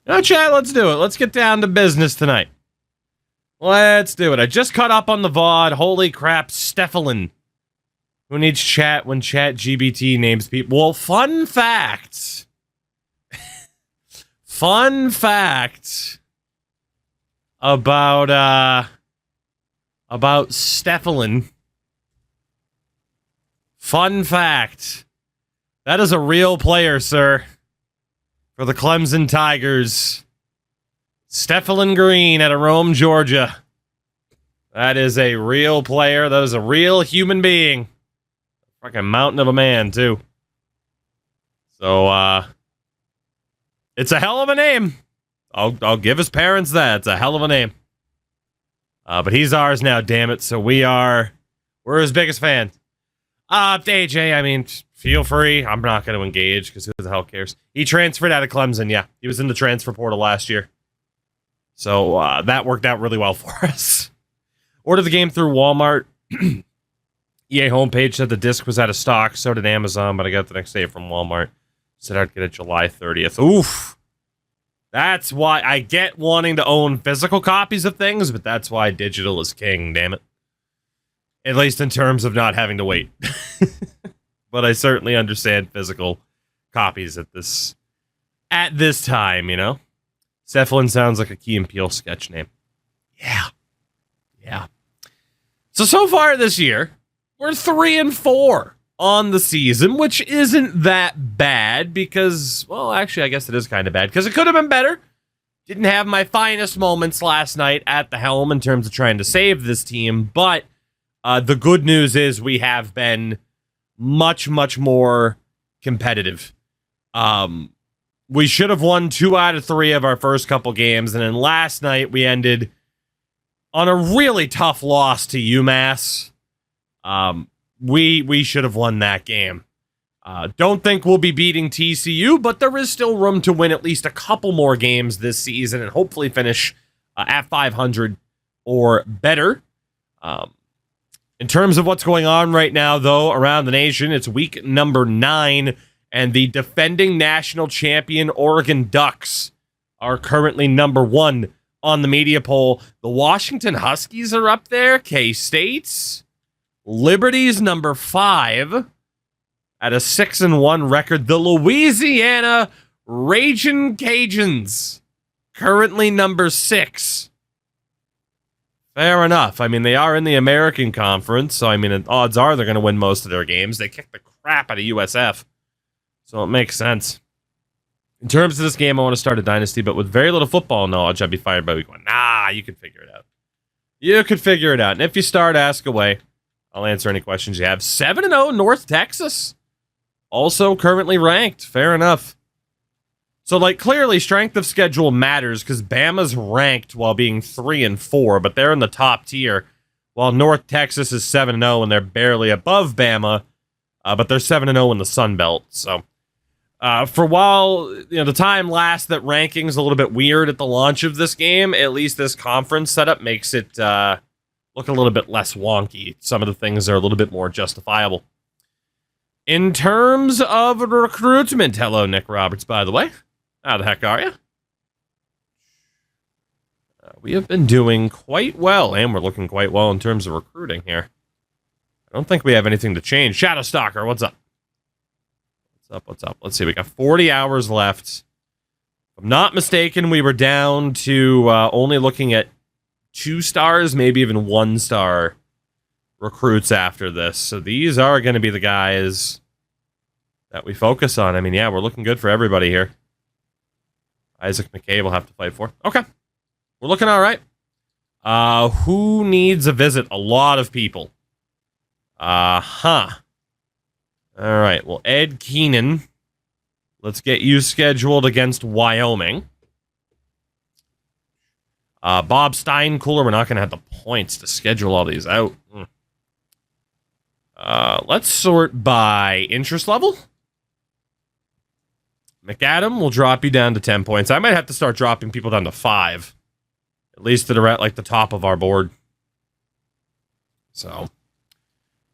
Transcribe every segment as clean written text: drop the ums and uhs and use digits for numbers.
No, chat, let's do it. Let's get down to business tonight. Let's do it. I just caught up on the VOD. Holy crap, Steffelin. Who needs chat when ChatGPT names people? Well, fun fact. Fun fact about Steffelin. Fun fact. That is a real player, sir. For the Clemson Tigers. Steffelin Green out of Rome, Georgia. That is a real player. That is a real human being. Fucking mountain of a man, too. So, it's a hell of a name. I'll give his parents that. It's a hell of a name. But he's ours now, damn it. So we're his biggest fans. AJ, I mean, feel free. I'm not going to engage because who the hell cares? He transferred out of Clemson, yeah. He was in the transfer portal last year. So that worked out really well for us. Ordered the game through Walmart. EA homepage said the disc was out of stock. So did Amazon, but I got it the next day from Walmart. Said I'd get it July 30th. Oof. That's why I get wanting to own physical copies of things, but that's why digital is king, damn it. At least in terms of not having to wait. But I certainly understand physical copies at this time, you know? Steffelin sounds like a Key and Peele sketch name. Yeah. So far this year, we're 3-4 on the season, which isn't that bad because, well, actually, I guess it is kind of bad because it could have been better. Didn't have my finest moments last night at the helm in terms of trying to save this team, but the good news is we have been much, much more competitive. We should have won 2 out of 3 of our first couple games, and then last night we ended on a really tough loss to UMass. We should have won that game. Don't think we'll be beating TCU, but there is still room to win at least a couple more games this season and hopefully finish at 500 or better. In terms of what's going on right now, though, around the nation, it's week number 9, and the defending national champion Oregon Ducks are currently number 1 on the media poll. The Washington Huskies are up there. K-State's. Liberty's number 5 at a 6-1 record. The Louisiana Ragin' Cajuns currently number 6. Fair enough. I mean, they are in the American Conference, so I mean, odds are they're going to win most of their games. They kicked the crap out of USF, so it makes sense. In terms of this game, I want to start a Dynasty, but with very little football knowledge, I'd be fired by week 1. Nah, you can figure it out. You could figure it out. And if you start, ask away. I'll answer any questions you have. 7-0 North Texas. Also currently ranked. Fair enough. So, like, clearly strength of schedule matters because Bama's ranked while being 3-4, but they're in the top tier, while North Texas is 7-0 and they're barely above Bama, but they're 7-0 in the Sun Belt. So, for while the time lasts that ranking's a little bit weird at the launch of this game, at least this conference setup makes it look a little bit less wonky. Some of the things are a little bit more justifiable. In terms of recruitment, hello, Nick Roberts, by the way. How the heck are you? We have been doing quite well, and we're looking quite well in terms of recruiting here. I don't think we have anything to change. Shadowstalker, what's up? What's up? Let's see, we got 40 hours left. If I'm not mistaken, we were down to only looking at 2 stars, maybe even 1-star recruits after this. So these are going to be the guys that we focus on. I mean, yeah, we're looking good for everybody here. Isaac McKay will have to fight for. Okay. We're looking all right. Who needs a visit? A lot of people. All right. Well, Ed Keenan. Let's get you scheduled against Wyoming. Bob Steinkooler. We're not going to have the points to schedule all these out. Let's sort by interest level. McAdam will drop you down to 10 points. I might have to start dropping people down to 5. At least that are at like the top of our board. So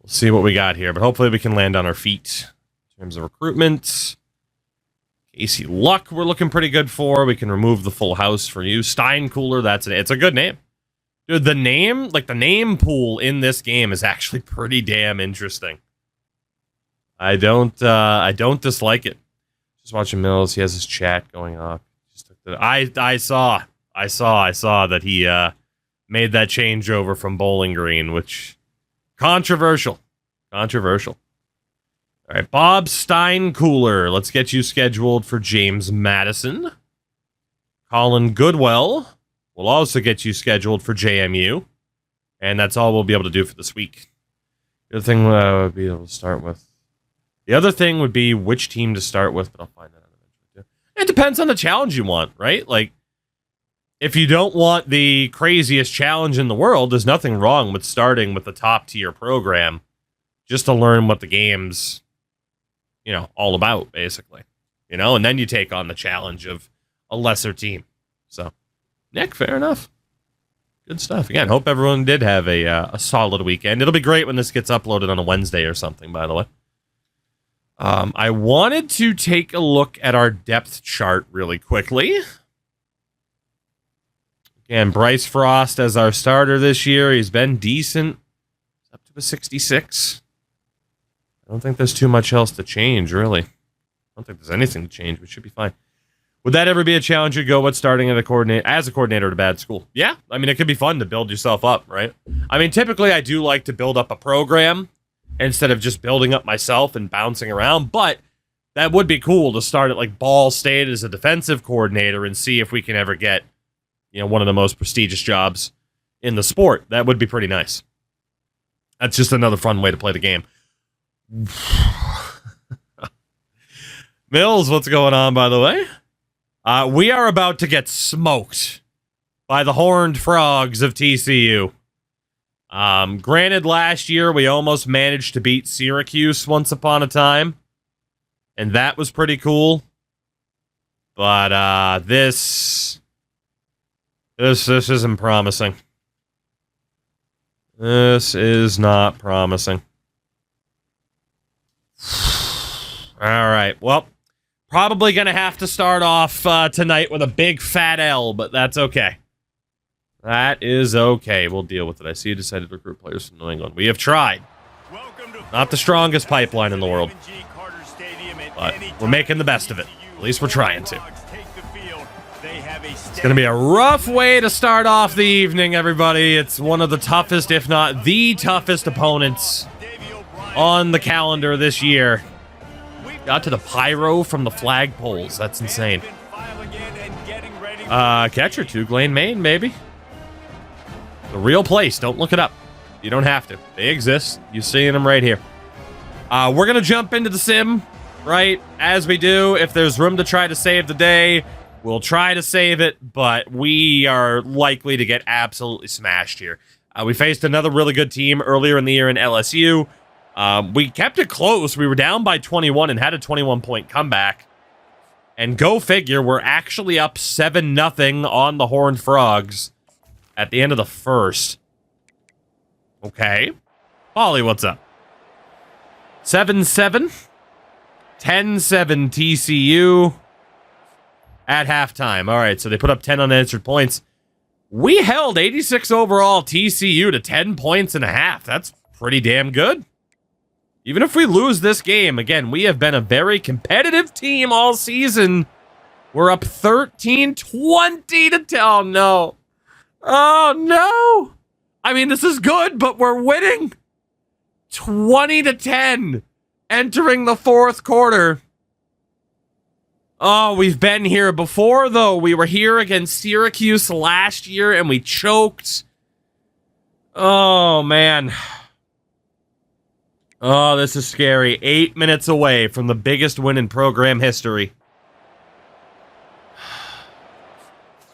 we'll see what we got here. But hopefully we can land on our feet in terms of recruitment. Casey Luck, we're looking pretty good for. We can remove the full house for you. Steincooler, it's a good name. Dude, the name pool in this game is actually pretty damn interesting. I don't dislike it. Just watching Mills, he has his chat going off. I saw that he made that changeover from Bowling Green, which controversial. All right, Bob Steincooler. Let's get you scheduled for James Madison. Colin Goodwell. We'll also get you scheduled for JMU. And that's all we'll be able to do for this week. The other thing would be able to start with. The other thing would be which team to start with, but I'll find that out eventually too. It depends on the challenge you want, right? Like, if you don't want the craziest challenge in the world, there's nothing wrong with starting with the top tier program just to learn what the game's, all about, basically. And then you take on the challenge of a lesser team. So, Nick, fair enough. Good stuff. Again, hope everyone did have a solid weekend. It'll be great when this gets uploaded on a Wednesday or something, by the way. I wanted to take a look at our depth chart really quickly. Again, Bryce Frost as our starter this year. He's been decent. Up to a 66. I don't think there's too much else to change, really. I don't think there's anything to change. We should be fine. Would that ever be a challenge you'd go with starting as a coordinator at a bad school? Yeah. I mean, it could be fun to build yourself up, right? I mean, typically I do like to build up a program instead of just building up myself and bouncing around, but that would be cool to start at like Ball State as a defensive coordinator and see if we can ever get, one of the most prestigious jobs in the sport. That would be pretty nice. That's just another fun way to play the game. Mills, what's going on, by the way? We are about to get smoked by the Horned Frogs of TCU. Granted, last year we almost managed to beat Syracuse once upon a time, and that was pretty cool. But this isn't promising. This is not promising. All right, well, probably going to have to start off tonight with a big fat L, but that's okay. That is okay. We'll deal with it. I see you decided to recruit players from New England. We have tried. Not the strongest pipeline in the world, but we're making the best of it. At least we're trying to. It's going to be a rough way to start off the evening, everybody. It's one of the toughest, if not the toughest opponents on the calendar this year. Got to the pyro from the flagpoles. That's insane. Catcher, TOUGLANE, Maine, baby. The real place. Don't look it up. You don't have to. They exist. You're seeing them right here. We're going to jump into the sim, right? As we do. If there's room to try to save the day, we'll try to save it, but we are likely to get absolutely smashed here. We faced another really good team earlier in the year in LSU. We kept it close. We were down by 21 and had a 21-point comeback. And go figure, we're actually up 7-0 on the Horned Frogs at the end of the first. Okay. Polly, what's up? 7-7. 10-7 TCU at halftime. All right, so they put up 10 unanswered points. We held 86 overall TCU to 10 points and a half. That's pretty damn good. Even if we lose this game, again, we have been a very competitive team all season. We're up 13-20 to 10. Oh, no. Oh, no. I mean, this is good, but we're winning 20-10 entering the fourth quarter. Oh, we've been here before, though. We were here against Syracuse last year, and we choked. Oh, man. Oh, this is scary. 8 minutes away from the biggest win in program history.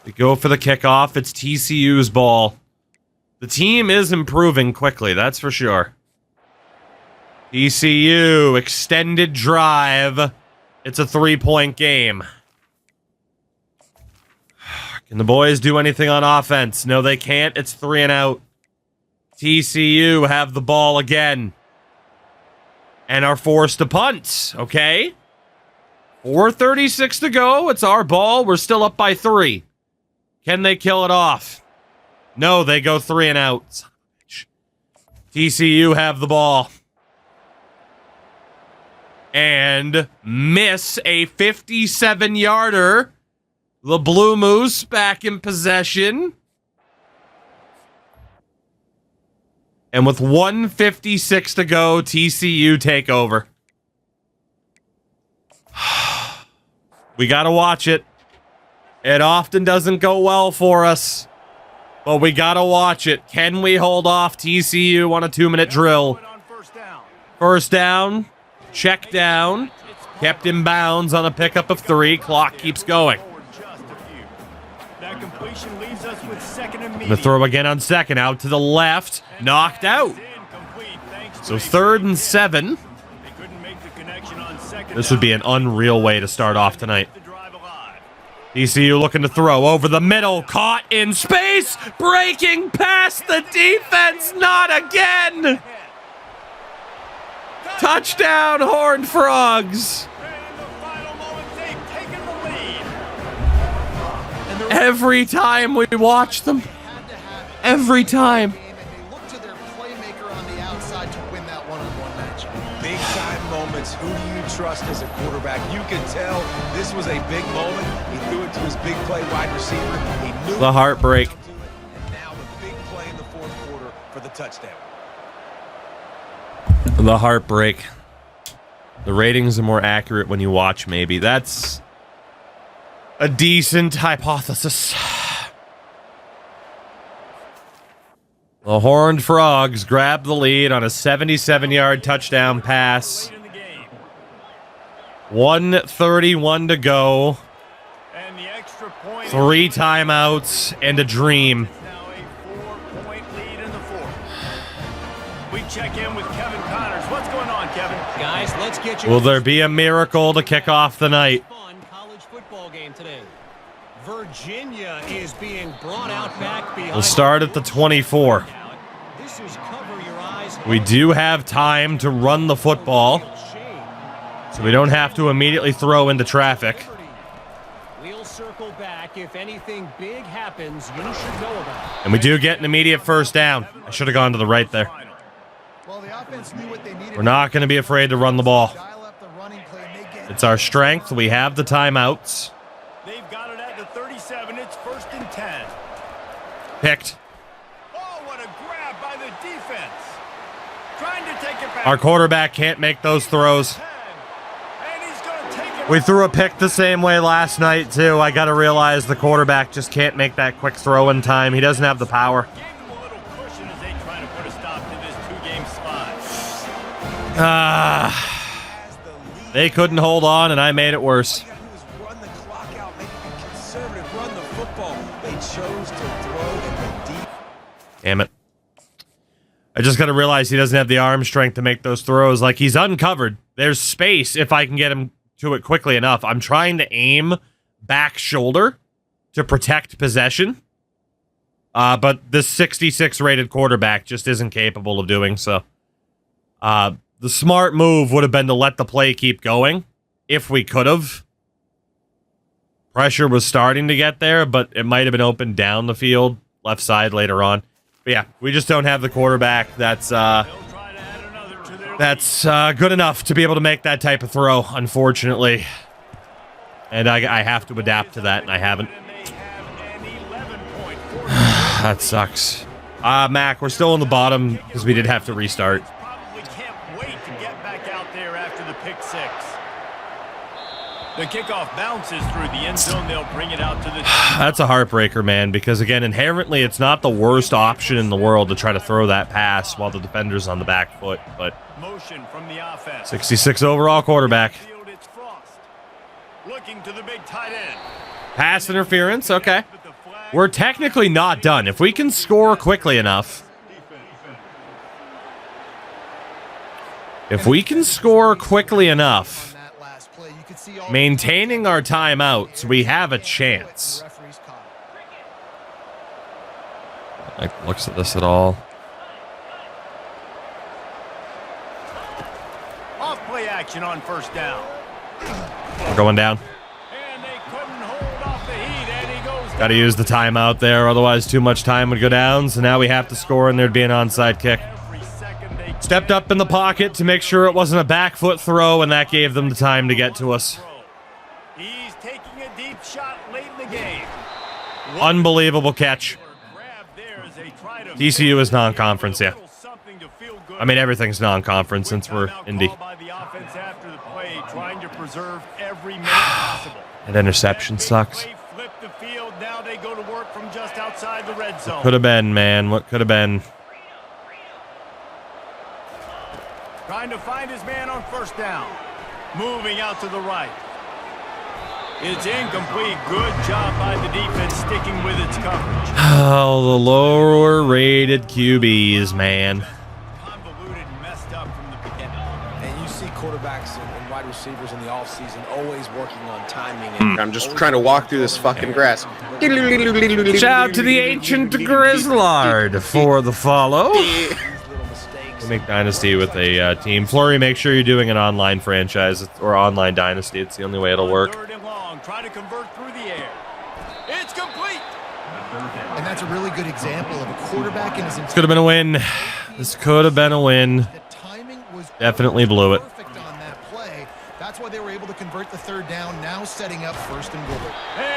We go for the kickoff. It's TCU's ball. The team is improving quickly, that's for sure. TCU, extended drive. It's a 3-point game. Can the boys do anything on offense? No, they can't. It's 3 and out. TCU have the ball again. And are forced to punt, okay? 4:36 to go. It's our ball. We're still up by 3. Can they kill it off? No, they go 3 and out. TCU have the ball. And miss a 57-yarder. The Blue Moose back in possession. And with 1:56 to go, TCU take over. We got to watch it. It often doesn't go well for us. But we got to watch it. Can we hold off TCU on a 2-minute drill? First down. Check down. Kept in bounds on a pickup of 3. Clock keeps going. The throw again on second. Out to the left. Knocked out. So 3rd and 7. This would be an unreal way to start off tonight. TCU looking to throw over the middle. Caught in space. Breaking past the defense. Not again. Touchdown, Horned Frogs. Every time we watch them. Every time. Big time moments. Who do you trust as a quarterback? You can tell this was a big moment. He threw it to his big play wide receiver. He knew the heartbreak. And now the big play in the 4th quarter for the touchdown. The heartbreak. The ratings are more accurate when you watch, maybe. That's a decent hypothesis. The Horned Frogs grab the lead on a 77-yard touchdown pass. 1:31 to go. 3 timeouts and a dream. We check in with Kevin Connors. What's going on, Kevin? Guys, let's get you. Will there be a miracle to kick off the night? Fun college football game today. Virginia is being brought out back behind. We'll start at the 24. This is cover your eyes. We do have time to run the football, so we don't have to immediately throw into traffic. We'll circle back if anything big happens. You should know about it. And we do get an immediate first down. I should have gone to the right there. We're not going to be afraid to run the ball. It's our strength. We have the timeouts. They've got it at the 37. It's 1st and 10. Picked. Oh, what a grab by the defense. Trying to take it back. Our quarterback can't make those throws. And he's going to take it. We threw a pick the same way last night, too. I got to realize the quarterback just can't make that quick throw in time. He doesn't have the power. Gave them a little cushion as they try to put a stop to this 2-game spot. They couldn't hold on, and I made it worse. Run the clock out, make it conservative, run the football. They chose to throw in the deep. Damn it. I just got to realize he doesn't have the arm strength to make those throws. Like, he's uncovered. There's space if I can get him to it quickly enough. I'm trying to aim back shoulder to protect possession. But this 66 rated quarterback just isn't capable of doing so. The smart move would have been to let the play keep going, if we could have. Pressure was starting to get there, but it might have been open down the field, left side later on. But yeah, we just don't have the quarterback that's good enough to be able to make that type of throw, unfortunately. And I have to adapt to that, and I haven't. That sucks. Mac, we're still on the bottom because we did have to restart. The kickoff bounces through the end zone. They'll bring it out to the... That's a heartbreaker, man, because, again, inherently, it's not the worst option in the world to try to throw that pass while the defender's on the back foot, but... Motion from the offense. 66 overall quarterback. It's Frost. Looking to the big tight end. Pass interference, okay. We're technically not done. If we can score quickly enough... If we can score quickly enough... Maintaining our timeouts, we have a chance. Like, looks at this at all. Off play action on 1st down. We're going down. And they couldn't hold off the heat, and he goes Got to use the timeout there, otherwise too much time would go down. So now we have to score, and there'd be an onside kick. every second they Stepped up in the pocket to make sure it wasn't a back foot throw, and that gave them the time to get to us. He's taking a deep shot late in the game. Unbelievable catch. Grab there as they try to TCU is non-conference, yeah. something to feel good. I mean, everything's non-conference since we're Timeout Indy. call by the offense after the play, trying to preserve every minute possible. That interception sucks. Play flipped the field. Now they go to work from just outside the red zone. Could have been, man. What could have been? Trying to find his man on first down. Moving out to the right. It's incomplete. Good job by the defense sticking with its coverage. Oh, the lower rated QBs, man. Convoluted and messed up from the beginning. And you see quarterbacks and wide receivers in the offseason always working on timing. And I'm just trying to walk through this fucking grass. Shout out to the ancient Grizzlard for the follow. these little mistakes. We make Dynasty with a team. Flurry, make sure you're doing an online franchise or online Dynasty. It's the only way it'll work. Third and long. Try to convert through the air. It's complete. And that's a really good example of a quarterback in his This could have been a win. This could have been a win. The timing was Definitely blew it. perfect on that play. That's why they were able to convert the third down, now setting up first and goal.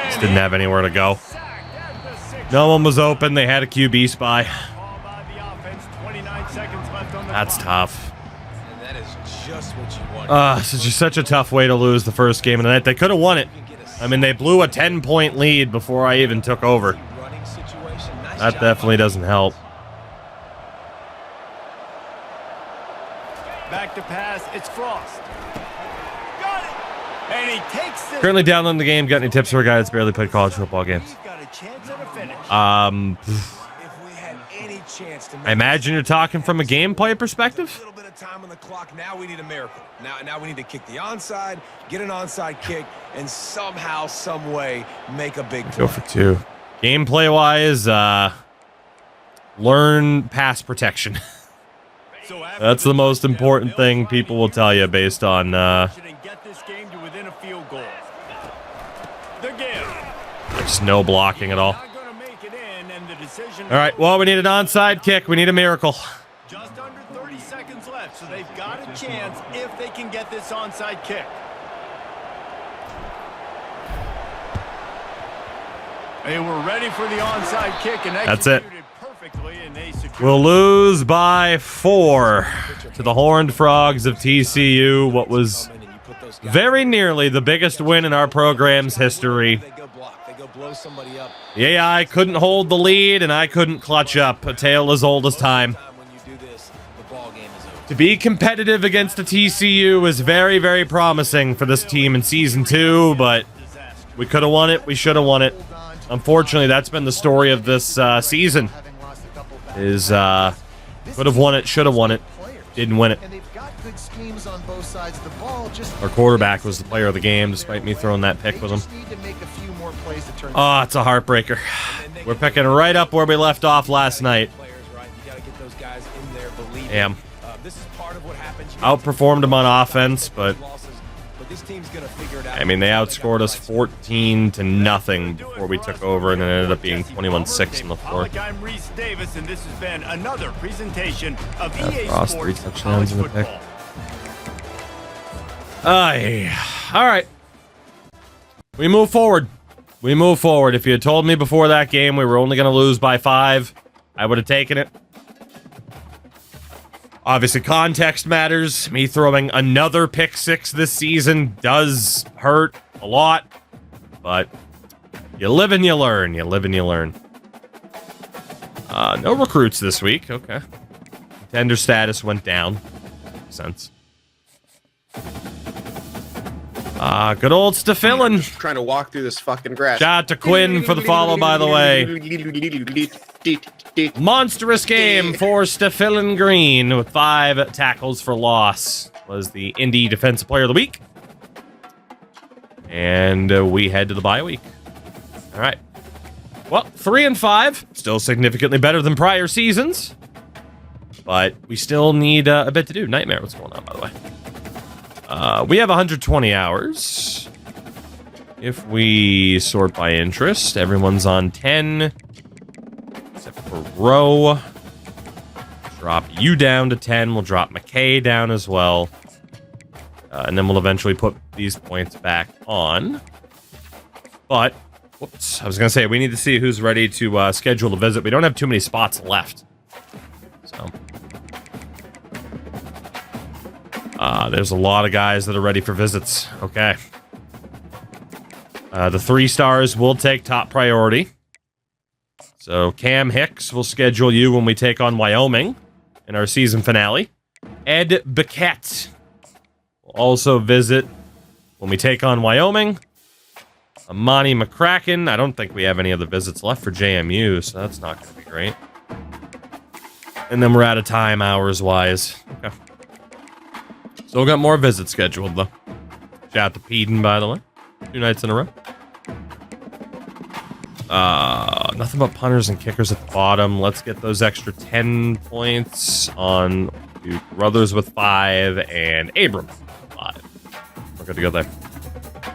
Just didn't have anywhere to go. Sacked at the 6. No one was open. They had a QB spy. Ball by the offense. 29 seconds left on the That's clock. tough. And that is just what you want. Such a tough way to lose the first game of the night. They could have won it. I mean, they blew a 10-point lead before I even took over. Running situation. Nice That job. definitely doesn't help. Back to pass. It's Frost. Got it. And he takes it. Currently downloading the game. Got any tips for a guy that's barely played college football games? He's got a chance at a finish. If we had any chance to make I imagine you're talking from a gameplay a perspective. little bit of time on the clock, now we need a miracle. Now we need to kick the onside, get an onside kick, and somehow, some way, make a big Go play. for two. Gameplay-wise, learn pass protection. So after That's the most touchdown, important they'll thing try people to will get tell you based on and get this game to within a field goal. The give. just no blocking at all. Not gonna make it in, and the decision. All right, well, we need an onside kick. We need a miracle. Just under 30 seconds left, so they've got a chance if they can get this onside kick. They were ready for the onside kick and That's it. executed perfectly, and they secured. We'll lose by 4 to the Horned Frogs of TCU, what was very nearly the biggest win in our program's history. They go block. They go blow somebody up. The AI couldn't hold the lead, and I couldn't clutch up. A tale as old as time. When you do this, the ball game is over. To be competitive against the TCU is very, very promising for this team in Season 2, but we could have won it. We should have won it. Unfortunately, that's been the story of this season. Is could have won it, should have won it, didn't win it. And they've got good schemes on both sides of the ball. Just Our quarterback was the player of the game, despite me throwing that pick they with him. just need to make a few more plays to turn. Oh, it's a heartbreaker. We're picking right up where we left off last night. Players, right? You got to get those guys in there believing. Damn. This is part of what happens. You Outperformed them on offense, but losses, but this team's gonna figure it out. I mean, they outscored us 14-0 before we took over, and it ended up being 21-6 in the fourth. I'm Reese Davis, and this has been another presentation of Yeah, EA Frost, Sports 3 touchdowns College in the pick. Football. All right. We move forward. We move forward. If you had told me before that game we were only going to lose by 5, I would have taken it. Obviously, context matters. Me throwing another pick 6 this season does hurt a lot, but you live and you learn. You live and you learn. No recruits this week. Okay. Contender status went down. Makes sense. Good old Stefillin. Trying to walk through this fucking grass. Shout out to Quinn for the follow, by the way. Monstrous game for Stefillin Green with 5 tackles for loss. Was the Indy Defensive Player of the Week. And we head to the bye week. All right. Well, 3-5. Still significantly better than prior seasons. But we still need a bit to do. Nightmare, what's going on, by the way? We have 120 hours. If we sort by interest, everyone's on 10. Except for Rowe. Drop you down to 10. We'll drop McKay down as well. And then we'll eventually put these points back on. But, whoops, I was going to say, we need to see who's ready to schedule a visit. We don't have too many spots left. So, there's a lot of guys that are ready for visits. Okay. The 3 stars will take top priority. So, Cam Hicks will schedule you when we take on Wyoming in our season finale. Ed Biquette will also visit when we take on Wyoming. Amani McCracken. I don't think we have any other visits left for JMU, so that's not going to be great. And then we're out of time hours-wise. Okay. Still got more visits scheduled, though. Shout out to Peden, by the way. 2 nights in a row. Nothing but punters and kickers at the bottom. Let's get those extra 10 points on Duke Brothers with 5 and Abram 5. We're good to go there.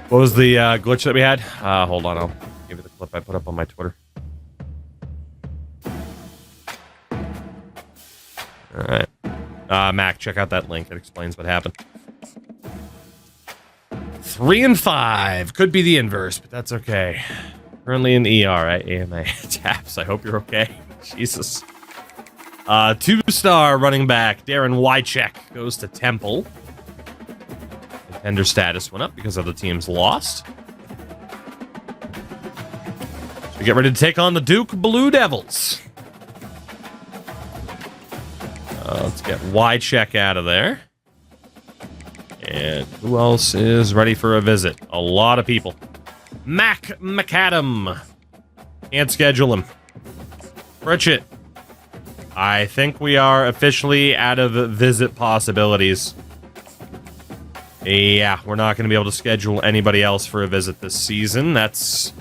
What was the glitch that we had? Hold on, I'll give you the clip I put up on my Twitter. Alright. Mac, check out that link. It explains what happened. 3 and 5. Could be the inverse, but that's okay. Currently in ER at AMA. Taps, I hope you're okay. Jesus. 2-star running back Darren Wycheck goes to Temple. Contender status went up because other teams lost. So we get ready to take on the Duke Blue Devils. Let's get Wycheck out of there. And who else is ready for a visit? A lot of people. Mac McAdam. Can't schedule him. Pritchett. I think we are officially out of visit possibilities. Yeah, we're not going to be able to schedule anybody else for a visit this season. That's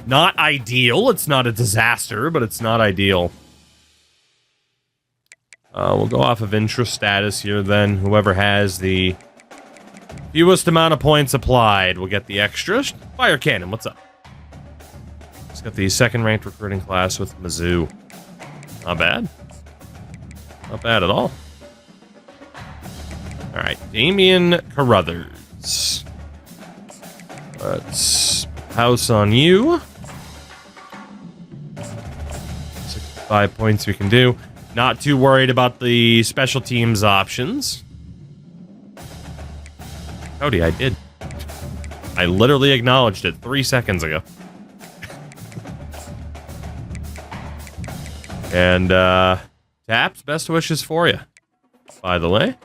not ideal. It's not a disaster, but it's not ideal. We'll go off of interest status here then. Whoever has the fewest amount of points applied will get the extra. Fire Cannon, what's up? It's got the 2nd-ranked recruiting class with Mizzou. Not bad. Not bad at all. Alright, Damian Carruthers. Let's house on you. 65 points we can do. Not too worried about the special teams options. Cody, I did. I literally acknowledged it 3 seconds ago. And, Taps, best wishes for you. By the way.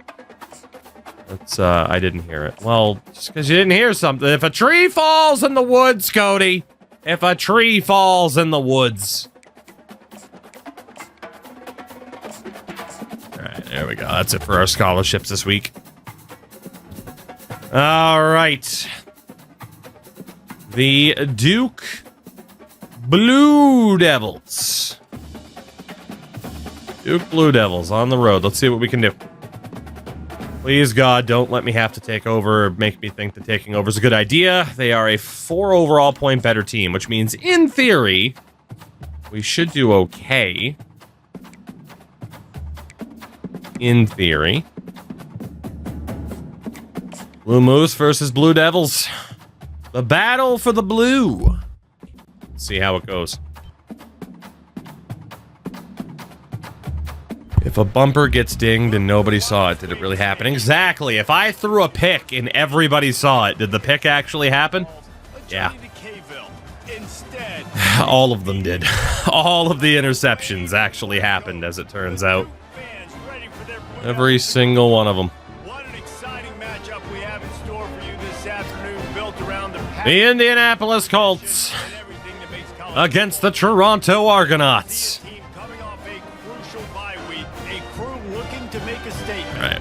That's, I didn't hear it. Well, just because you didn't hear something. If a tree falls in the woods, Cody. If a tree falls in the woods. Alright, there we go. That's it for our scholarships this week. Alright. The Duke Blue Devils. Duke Blue Devils on the road. Let's see what we can do. Please, God, don't let me have to take over, make me think that taking over is a good idea. They are a 4 overall point better team, which means, in theory, we should do okay. In theory. Blue Moose versus Blue Devils. The battle for the blue. Let's see how it goes. If a bumper gets dinged and nobody saw it, did it really happen? Exactly. If I threw a pick and everybody saw it, did the pick actually happen? Yeah. All of them did. All of the interceptions actually happened, as it turns out. Every single one of them. What an exciting matchup we have in store for you this afternoon, built around the Indianapolis Colts against the Toronto Argonauts. Right.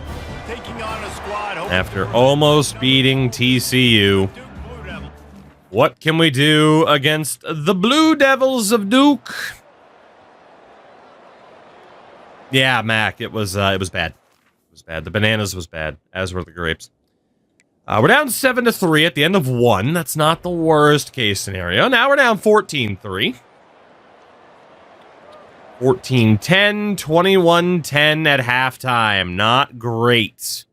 After almost beating TCU, what can we do against the Blue Devils of Duke? Yeah, Mac, it was bad. It was bad. The bananas was bad, as were the grapes. We're down 7-3 at the end of 1. That's not the worst case scenario. Now we're down 14-3. 14-10, 21-10 at halftime. Not great.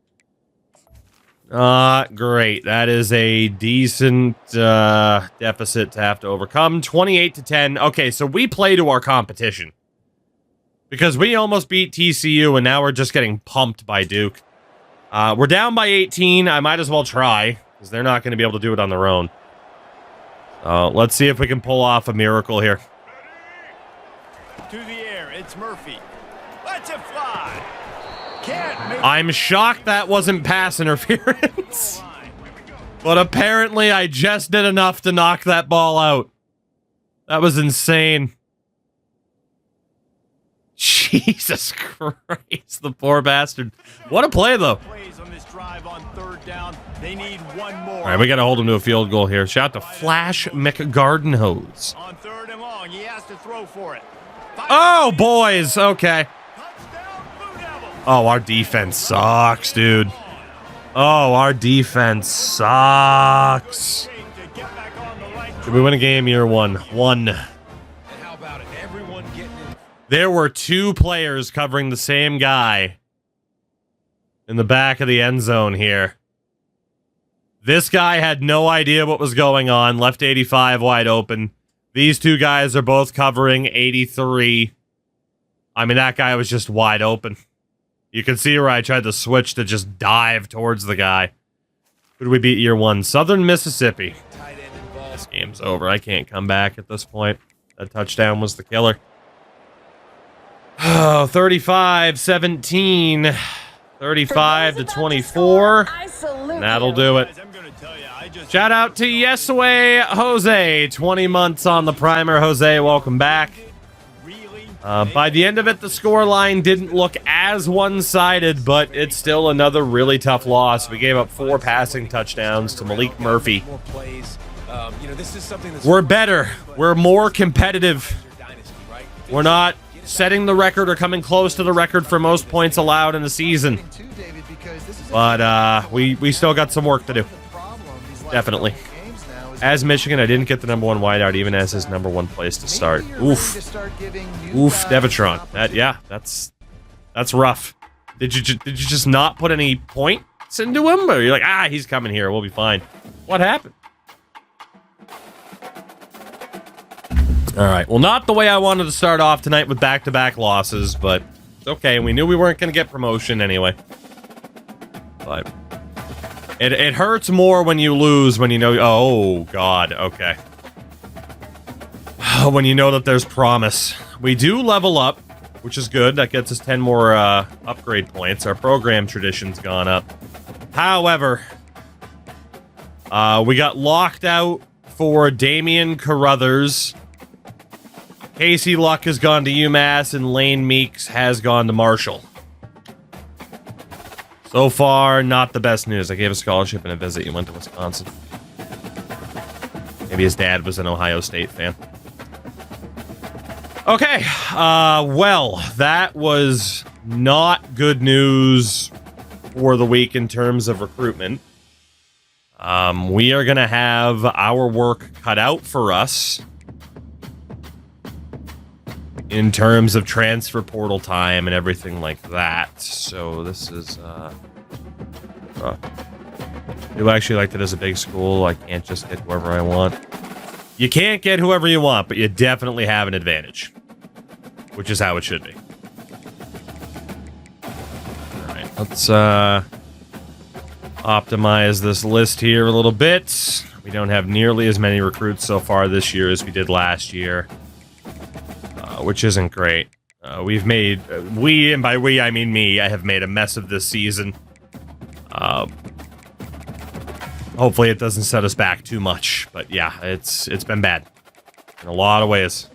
Not great. That is a decent deficit to have to overcome. 28-10. Okay, so we play to our competition. Because we almost beat TCU, and now we're just getting pumped by Duke. We're down by 18. I might as well try, because they're not going to be able to do it on their own. Let's see if we can pull off a miracle here. To the air, it's Murphy. Let's it fly. Can't make I'm shocked that wasn't pass interference. But apparently I just did enough to knock that ball out. That was insane. Jesus Christ, the poor bastard. What a play, though. plays on this drive on third down. They need one more. All right, we got to hold him to a field goal here. Shout out to Flash McGardenhose. On third and long, he has to throw for it. Oh, boys. Okay. Touchdown, Blue Devils. Oh, our defense sucks, dude. Oh, our defense sucks. To get back on the right Should we win a game year one? One. And how about it? Everyone getting in. There were 2 players covering the same guy in the back of the end zone here. This guy had no idea what was going on. Left 85 wide open. These 2 guys are both covering 83. I mean, that guy was just wide open. You can see where I tried to switch to just dive towards the guy. Who did we beat year 1? Southern Mississippi. Tight end involved. This game's over. I can't come back at this point. That touchdown was the killer. Oh, 35-17. 35-24. That'll do it. Guys, I'm gonna tell you, I just Shout out to Yesway Jose. 20 months on the primer. Jose, welcome back. really By the end of it, the scoreline didn't look as one-sided, but it's still another really tough loss. We gave up 4 passing touchdowns to Malik Murphy. More plays. This is something that's We're better. We're more competitive. Dynasty, right? We're not setting the record or coming close to the record for most points allowed in a season. Too, David, because this is But we still got some work to do. Definitely. As Michigan, I didn't get the number 1 wideout, even as his number 1 place to start. Oof. Oof, Devitron. That's rough. Did you just not put any points into him? Or you're like, he's coming here, we'll be fine. What happened? All right. Well, not the way I wanted to start off tonight with back-to-back losses, but it's okay. We knew we weren't going to get promotion anyway. But it hurts more when you lose, when you know... Oh, God. Okay. When you know that there's promise. We do level up, which is good. That gets us 10 more upgrade points. Our program tradition's gone up. However, we got locked out for Damian Carruthers. Casey Luck has gone to UMass, and Lane Meeks has gone to Marshall. So far, not the best news. I gave a scholarship and a visit. He went to Wisconsin. Maybe his dad was an Ohio State fan. Okay, well, that was not good news for the week in terms of recruitment. We are going to have our work cut out for us in terms of transfer portal time and everything like that. So this is, do I actually like that as a big school? I can't just get whoever I want. You can't get whoever you want, but you definitely have an advantage, which is how it should be. All right, let's optimize this list here a little bit. We don't have nearly as many recruits so far this year as we did last year. Which isn't great. We've made, and by we I mean me, I have made a mess of this season. Hopefully it doesn't set us back too much, but yeah, it's been bad in a lot of ways.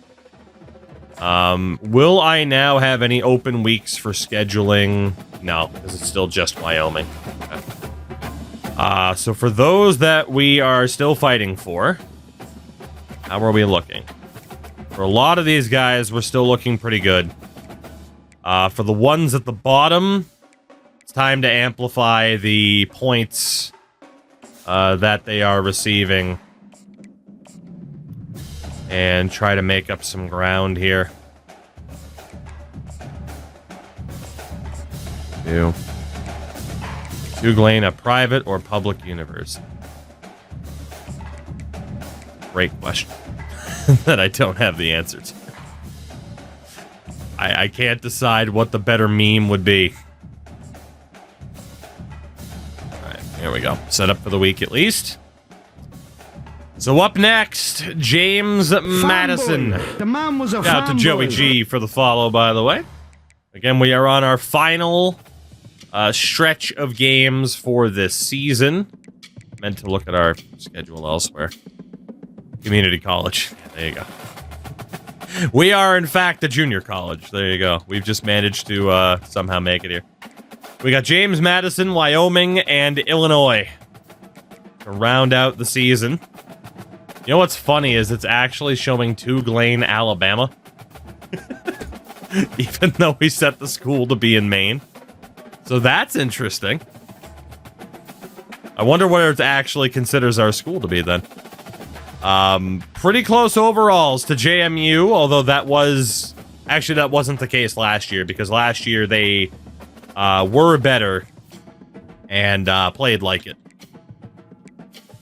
Will I now have any open weeks for scheduling? No, because it's still just Wyoming. Okay. So for those that we are still fighting for, how are we looking? For a lot of these guys, we're still looking pretty good. For the ones at the bottom, it's time to amplify the points that they are receiving and try to make up some ground here. TOUGLANE a private or public university? Great question that I don't have the answer to. I can't decide what the better meme would be. Alright, here we go. Set up for the week at least. So up next, James Madison. The man was a Shout out to Joey G for the follow, by the way. Again, we are on our final stretch of games for this season. Meant to look at our schedule elsewhere. Community college. There you go. We are, in fact, a junior college. There you go. We've just managed to somehow make it here. We got James Madison, Wyoming, and Illinois to round out the season. You know what's funny is it's actually showing TOUGLANE, Alabama. Even though we set the school to be in Maine. So that's interesting. I wonder where it actually considers our school to be then. Pretty close overalls to JMU, although that was... Actually, that wasn't the case last year, because last year they were better and played like it.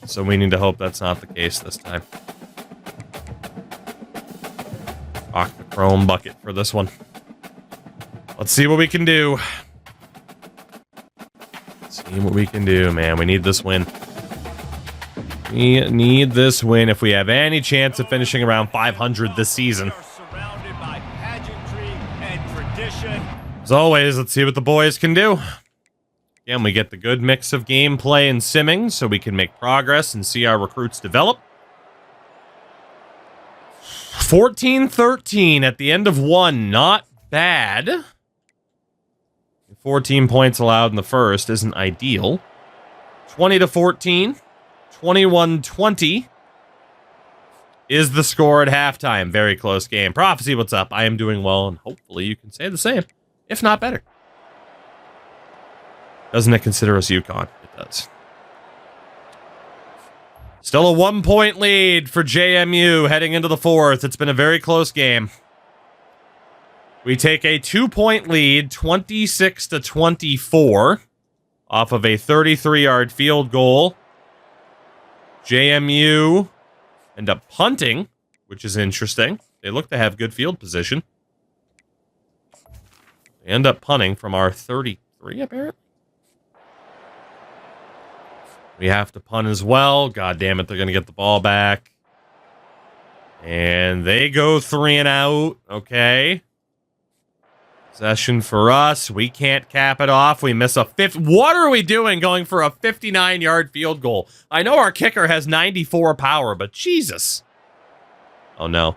So we need to hope that's not the case this time. Rock the chrome bucket for this one. Let's see what we can do. Let's see what we can do, man. We need this win. We need this win if we have any chance of finishing around 500 this season. Surrounded by pageantry and tradition. As always, let's see what the boys can do. Again, we get the good mix of gameplay and simming so we can make progress and see our recruits develop. 14-13 at the end of one. Not bad. 14 points allowed in the first isn't ideal. 20-14. 21-20 is the score at halftime. Very close game. Prophecy, what's up? I am doing well, and hopefully you can say the same, if not better. Doesn't it consider us UConn? It does. Still a 1-point lead for JMU heading into the fourth. It's been a very close game. We take a 2-point lead, 26-24, off of a 33-yard field goal. JMU end up punting, which is interesting. They look to have good field position. They end up punting from our 33, apparently. We have to punt as well. God damn it, they're going to get the ball back. And they go 3 and out. Okay. Possession for us. We can't cap it off. We miss a fifth. What are we doing going for a 59-yard field goal? I know our kicker has 94 power, but Jesus. Oh, no.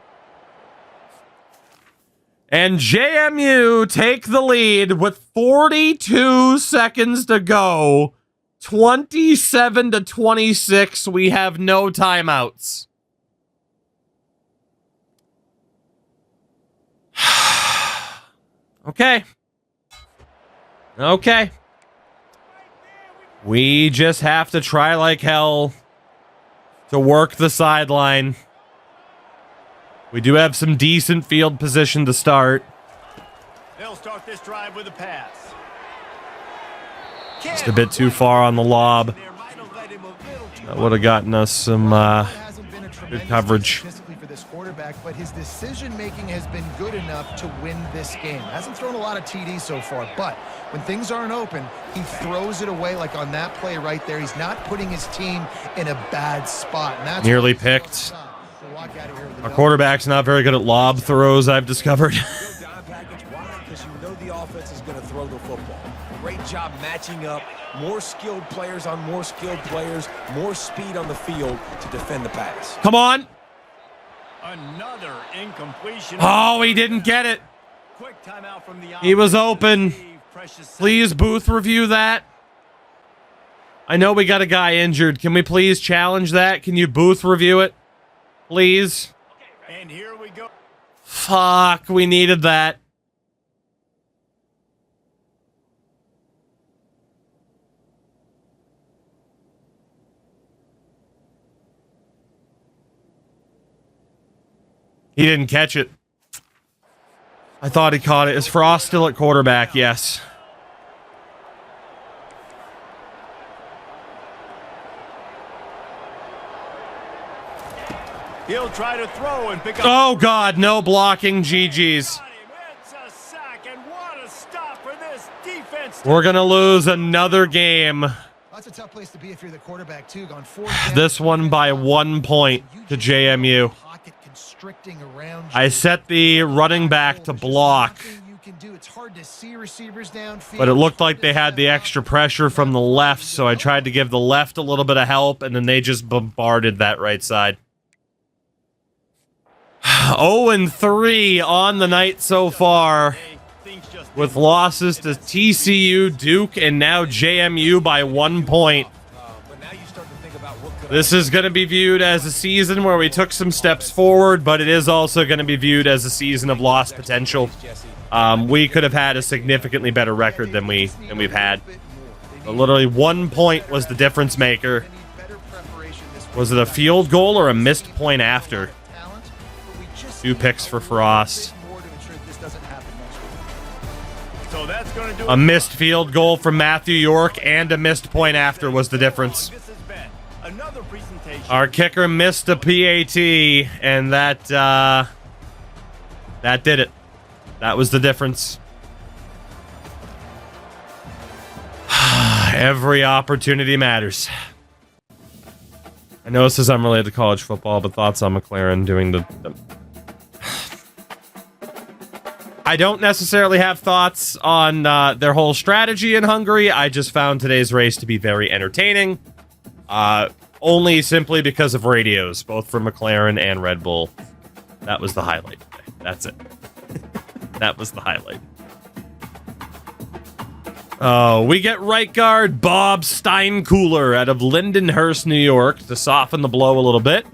And JMU take the lead with 42 seconds to go. 27-26. We have no timeouts. Okay. Okay. We just have to try like hell to work the sideline. We do have some decent field position to start. They'll start this drive with a pass. Just a bit too far on the lob. That would have gotten us some good coverage. For this quarterback, but his decision-making has been good enough to win this game. Hasn't thrown a lot of TDs so far, but when things aren't open, he throws it away like on that play right there. He's not putting his team in a bad spot. And that's nearly picked. Our quarterback's not very good at lob throws, I've discovered. Because you know the offense is going to throw the football. Great job matching up. More skilled players on more skilled players. More speed on the field to defend the pass. Come on. Another incompletion. Oh, he didn't get it. Quick timeout from the He was open. Please booth review that. I know we got a guy injured. Can we please challenge that? Can you booth review it? Please. And here we go. Fuck, we needed that. He didn't catch it. I thought he caught it. Is Frost still at quarterback? Yes. He'll try to throw and pick up. Oh, God. No blocking. GG's. It's a sack, and what a stop for this defense. We're going to lose another game. That's a tough place to be if you're the quarterback, too. Gone 4 down. This one by 1 point to JMU. Pocket constricting around you. I set the running back to block, You can do. It's hard to see receivers downfield. but it looked like they had the extra pressure from the left, so I tried to give the left a little bit of help, and then they just bombarded that right side. 0-3 on the night so far, with losses to TCU, Duke, and now JMU by 1 point. This is going to be viewed as a season where we took some steps forward, but it is also going to be viewed as a season of lost potential. We could have had a significantly better record than we've had. But literally 1 point was the difference maker. Was it a field goal or a missed point after? 2 picks for Frost. So that's going to do A missed field goal from Matthew York and a missed point after was the difference. another presentation. Our kicker missed a PAT, and that did it. That was the difference. Every opportunity matters. I know this is unrelated to college football, but thoughts on McLaren doing the I don't necessarily have thoughts on their whole strategy in Hungary. I just found today's race to be very entertaining. Only simply because of radios, both from McLaren and Red Bull. That was the highlight today. That's it. That was the highlight. Oh, we get right guard Bob Steinkühler out of Lindenhurst, New York, to soften the blow a little bit.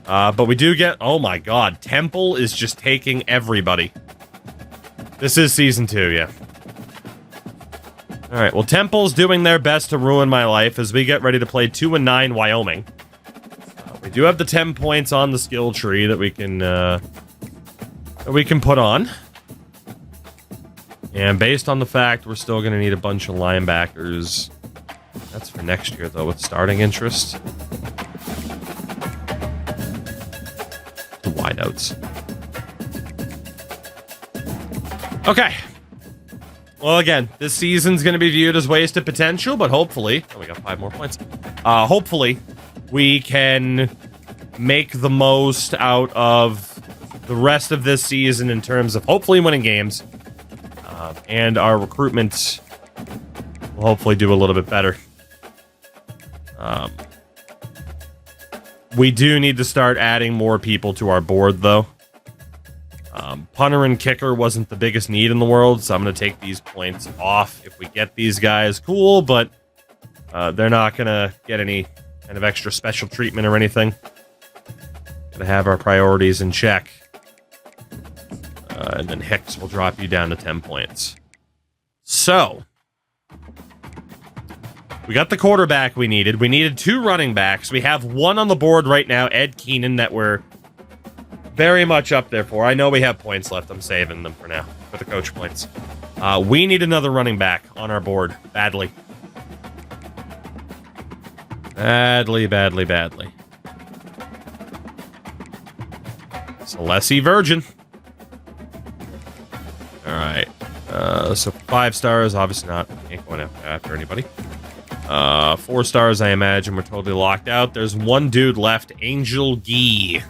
But we do get... Oh my god, Temple is just taking everybody. This is Season 2, yeah. Alright, well, Temple's doing their best to ruin my life as we get ready to play 2-9 Wyoming. We do have the 10 points on the skill tree that we can put on. And based on the fact we're still going to need a bunch of linebackers. That's for next year, though, with starting interest. The wideouts. Okay. Well, again, this season's going to be viewed as wasted potential, but hopefully... Oh, we got 5 more points. Hopefully, we can make the most out of the rest of this season in terms of hopefully winning games. And our recruitment will hopefully do a little bit better. We do need to start adding more people to our board, though. Punter and kicker wasn't the biggest need in the world, so I'm going to take these points off. If we get these guys, cool, but they're not going to get any kind of extra special treatment or anything. Going to have our priorities in check. And then Hicks will drop you down to 10 points. So, we got the quarterback we needed. We needed 2 running backs. We have 1 on the board right now, Ed Keenan, that we're very much up there for. I know we have points left. I'm saving them for now, for the coach points. We need another running back on our board, badly. Badly, badly, badly. Celeste Virgin. Alright. So 5 stars, obviously not. Ain't going after anybody. 4 stars, I imagine. We're totally locked out. There's 1 dude left, Angel Gee.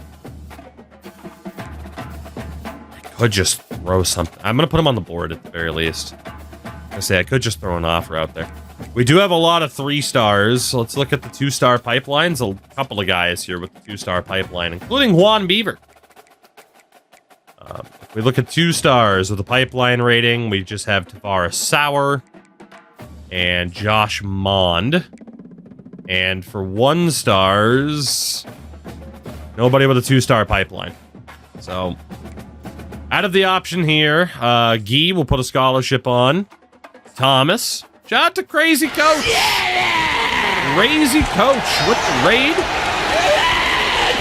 I could just throw something. I'm going to put him on the board at the very least. I say I could just throw an offer out there. We do have a lot of 3 stars. So let's look at the 2-star pipelines. A couple of guys here with the 2-star pipeline, including Juan Beaver. If we look at 2 stars with a pipeline rating, we just have Tavares Sauer and Josh Mond. And for 1 stars, nobody with a 2-star pipeline. So, out of the option here, Guy will put a scholarship on. Thomas. Shout out to Crazy Coach. Yeah! Crazy Coach with the raid.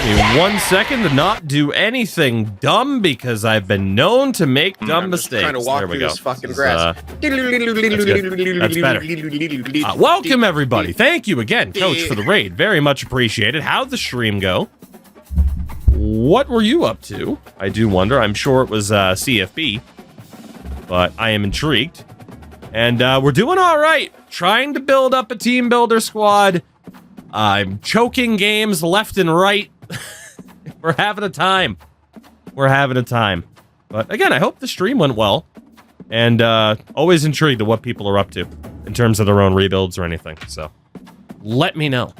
Give me 1 second to not do anything dumb because I've been known to make dumb mistakes. Trying to walk there we through go. this fucking grass. That's better. Welcome, everybody. Thank you again, Coach, for the raid. Very much appreciated. How'd the stream go? What were you up to? I do wonder. I'm sure it was CFB, but I am intrigued. And we're doing all right. Trying to build up a team builder squad. I'm choking games left and right. We're having a time. We're having a time. But again, I hope the stream went well. And always intrigued at what people are up to in terms of their own rebuilds or anything. So let me know.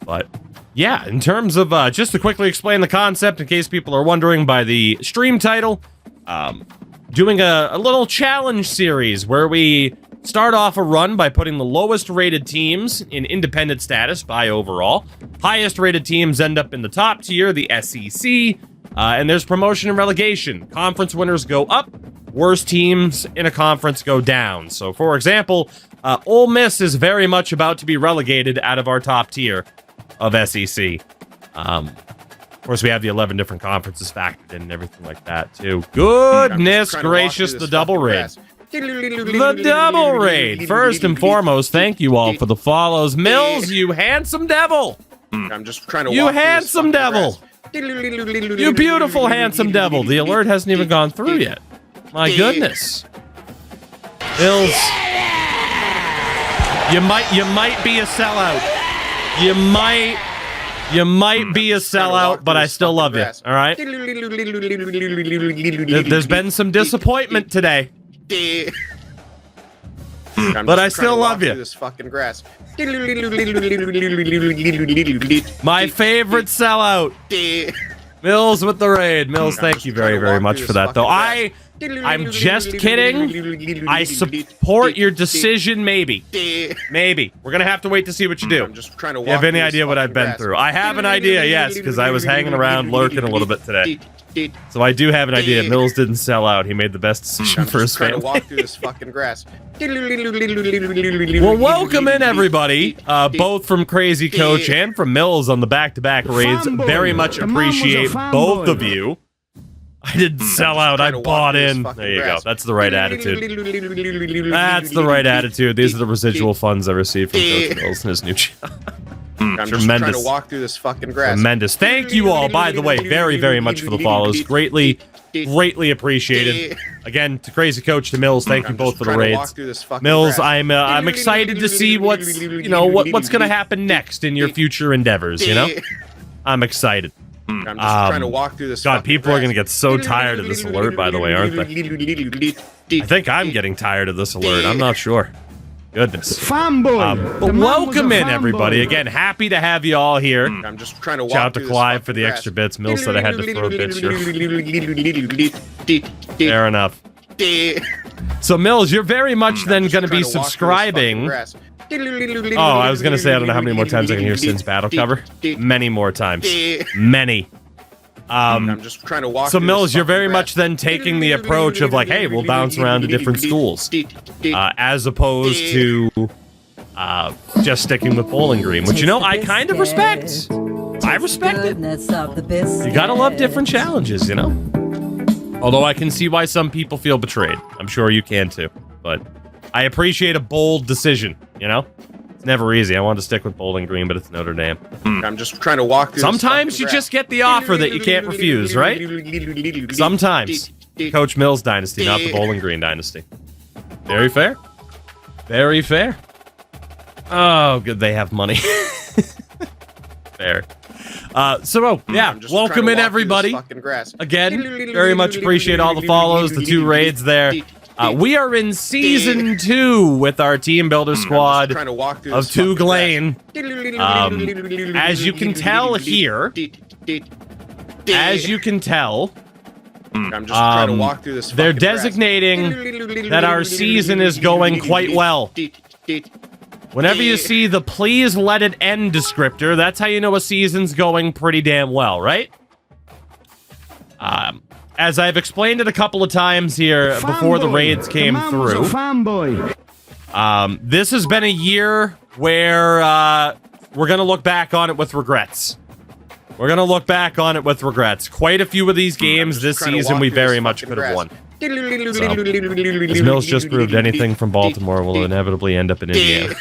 But yeah, in terms of just to quickly explain the concept in case people are wondering by the stream title, doing a little challenge series where we start off a run by putting the lowest rated teams in independent status by overall. Highest rated teams end up in the top tier, the SEC, and there's promotion and relegation. Conference winners go up, worst teams in a conference go down. So for example, Ole Miss is very much about to be relegated out of our top tier of SEC. Of course, we have the 11 different conferences factored in and everything like that too. Goodness gracious, the double raid. The double raid. First and foremost, thank you all for the follows. Mills, you handsome devil. I'm just trying to You walk through this handsome fucking devil. grass. You beautiful handsome devil. The alert hasn't even gone through yet. My goodness. Mills. You might be a sellout. You might be a sellout, but I still love you. All right? There's been some disappointment today. But I still love you. This fucking grass. My favorite sellout. Mills with the raid. Mills, thank you very, very much for that, though. I'm just kidding. I support your decision, maybe. Maybe. We're going to have to wait to see what you do. I'm just trying to walk you have any through this idea what I've fucking been grass. through? I have an idea, yes, because I was hanging around lurking a little bit today. So I do have an idea. Mills didn't sell out. He made the best decision for his Trying to family. walk through this fucking grass. Well, welcome in, everybody, both from Crazy Coach and from Mills on the back-to-back raids. Very much appreciate both of you. I didn't sell out. I bought in. There you go. That's the right attitude. That's the right attitude. These are the residual funds I received from Coach Mills and his new channel. I'm just trying to walk through this fucking grass. Tremendous. Thank you all, by the way, very, very much for the follows. Greatly appreciated. Again, to Crazy Coach, to Mills, thank you both for the raids. Mills, I'm excited to see what's what's gonna happen next in your future endeavors. You know, I'm excited. I'm just trying to walk through this. God, people are gonna get so tired of this alert, by the way, aren't they? I think I'm getting tired of this alert. I'm not sure. Goodness. But welcome in, everybody. Again, happy to have you all here. I'm just trying to walk Shout out to through Clive this for the fucking extra grass. bits. Mills said I had to throw a bit here. Fair enough. So, Mills, you're very much then going to be subscribing. Oh, I was going to say, I don't know how many more times I can hear Sin's battle cover. Many more times. Many. I'm just trying to walk So, through Mills, this you're fucking very grass. much then taking the approach of like, hey, we'll bounce around to different schools, as opposed to just sticking with Bowling Green, which, I kind of respect. I respect it. You gotta love different challenges, Although I can see why some people feel betrayed. I'm sure you can too. But I appreciate a bold decision, It's never easy. I wanted to stick with Bowling Green, but it's Notre Dame. I'm just trying to walk through Sometimes this you fucking just get the offer that you can't refuse, right? Sometimes. Coach Mills Dynasty, not the Bowling Green Dynasty. Very fair. Very fair. Oh, good. They have money. Fair. Welcome in, everybody. Again, very much appreciate all the follows, the 2 raids there. We are in season 2 with our team builder squad of TOUGLANE. As you can tell here, I'm just trying to walk through this they're fucking grass. designating that our season is going quite well. Whenever you see the please let it end descriptor, that's how you know a season's going pretty damn well, right? As I've explained it a couple of times here before the raids came through, this has been a year where we're going to look back on it with regrets. We're going to look back on it with regrets. Quite a few of these games this season we very much could have won. So, as Mills just proved, anything from Baltimore will inevitably end up in Indiana.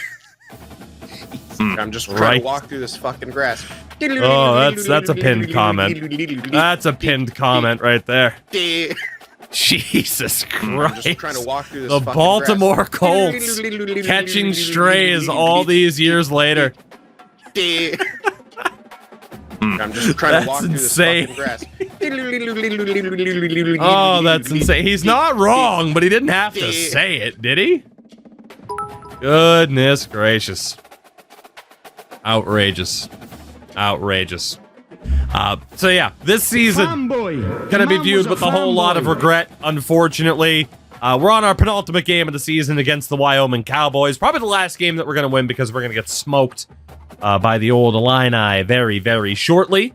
I'm just trying to walk through this fucking grass. Oh, that's a pinned comment. That's a pinned comment right there. Jesus Christ. I'm just trying to walk through this the Baltimore grass. Colts catching strays all these years later. I'm just trying to walk through this insane. fucking grass. Oh, that's insane. He's not wrong, but he didn't have to say it, did he? Goodness gracious. Outrageous. Outrageous. So yeah, this season gonna be viewed with a whole lot of regret, unfortunately. We're on our penultimate game of the season against the Wyoming Cowboys. Probably the last game that we're gonna win because we're gonna get smoked by the old Illini very, very shortly.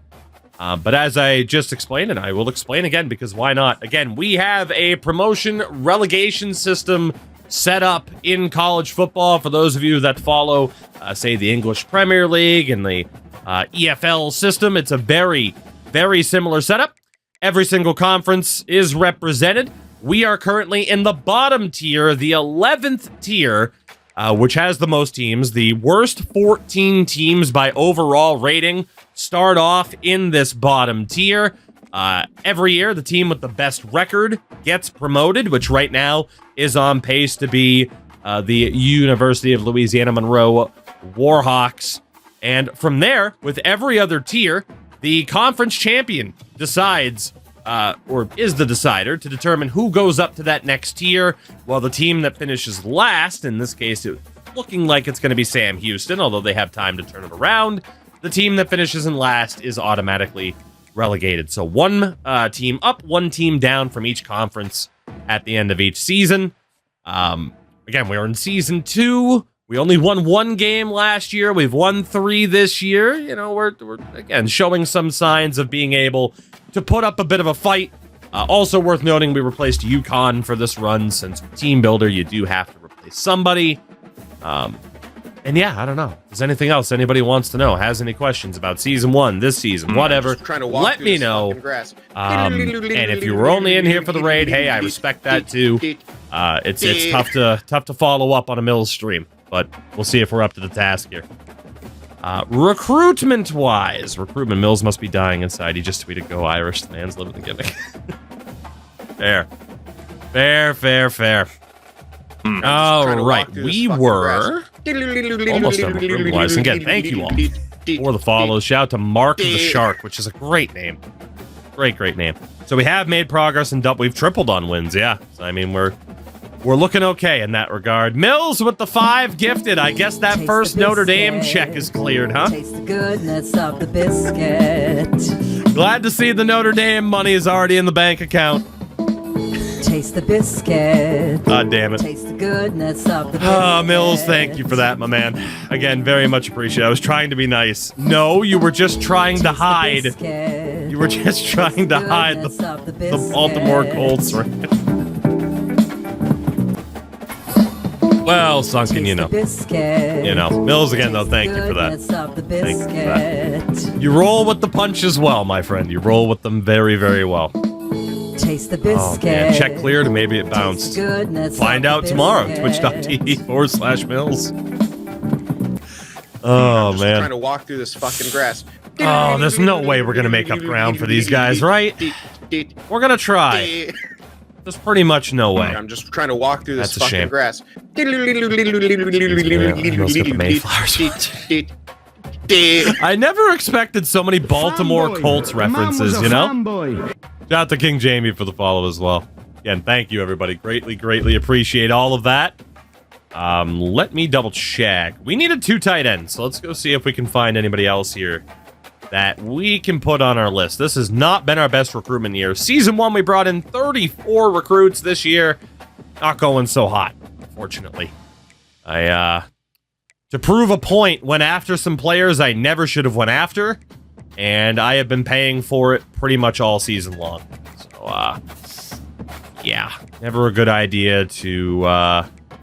But as I just explained, and I will explain again because why not? Again, we have a promotion relegation system set up in college football. For those of you that follow, say, the English Premier League and the EFL system, it's a very, very similar setup. Every single conference is represented. We are currently in the bottom tier, the 11th tier, which has the most teams. The worst 14 teams by overall rating start off in this bottom tier. Every year, the team with the best record gets promoted, which right now is on pace to be the University of Louisiana Monroe Warhawks. And from there, with every other tier, the conference champion decides, or is the decider, to determine who goes up to that next tier, while the team that finishes last, in this case, it's looking like it's going to be Sam Houston, although they have time to turn it around, the team that finishes in last is automatically relegated. So one team up, one team down from each conference at the end of each season. Again, we're in season 2. We only won 1 game last year. We've won 3 this year. You know, we're again showing some signs of being able to put up a bit of a fight. Also worth noting, we replaced UConn for this run, since TeamBuilder, you do have to replace somebody. And yeah, I don't know. Is anything else anybody wants to know? Has any questions about season 1, this season, whatever? Let me know. And if you were only in here for the raid, hey, I respect that too. It's tough to follow up on a Mills stream, but we'll see if we're up to the task here. Recruitment-wise, recruitment Mills must be dying inside. He just tweeted, "Go Irish." The man's living the gimmick. Fair. All right, we were almost done recruitment-wise. Again, thank you all for the follows. Shout out to Mark the Shark, which is a great name. Great name. So we have made progress and we've tripled on wins, yeah. So, I mean, we're looking okay in that regard. Mills with the 5 gifted. I guess that first Notre Dame check is cleared, huh? Taste the goodness of the biscuit. Glad to see the Notre Dame money is already in the bank account. Taste the biscuit. God damn it. Taste the goodness of the biscuit. Oh, Mills, thank you for that, my man. Again, very much appreciated. I was trying to be nice. No, you were just trying to hide. You were just trying to hide the Baltimore Colts, right? Well, sunken, you know. You know. Mills again, though, thank you for that. Thank you for that. You roll with the punch as well, my friend. You roll with them very, very well. Taste the biscuit. Oh, man. Check cleared, maybe it bounced. Find out tomorrow. Twitch.tv/Mills. Oh, I'm just man. trying to walk through this fucking grass. Oh, there's no way we're going to make up ground for these guys, right? We're going to try. There's pretty much no way. I'm just trying to walk through this fucking grass. I never expected so many Baltimore Colts references, you know? Shout out to King Jamie for the follow as well. Again, thank you, everybody. Greatly appreciate all of that. Let me double check. We needed 2 tight ends, so let's go see if we can find anybody else here that we can put on our list. This has not been our best recruitment year. Season 1, we brought in 34 recruits this year. Not going so hot, unfortunately. To prove a point, went after some players I never should have went after, and I have been paying for it pretty much all season long. So, yeah, never a good idea to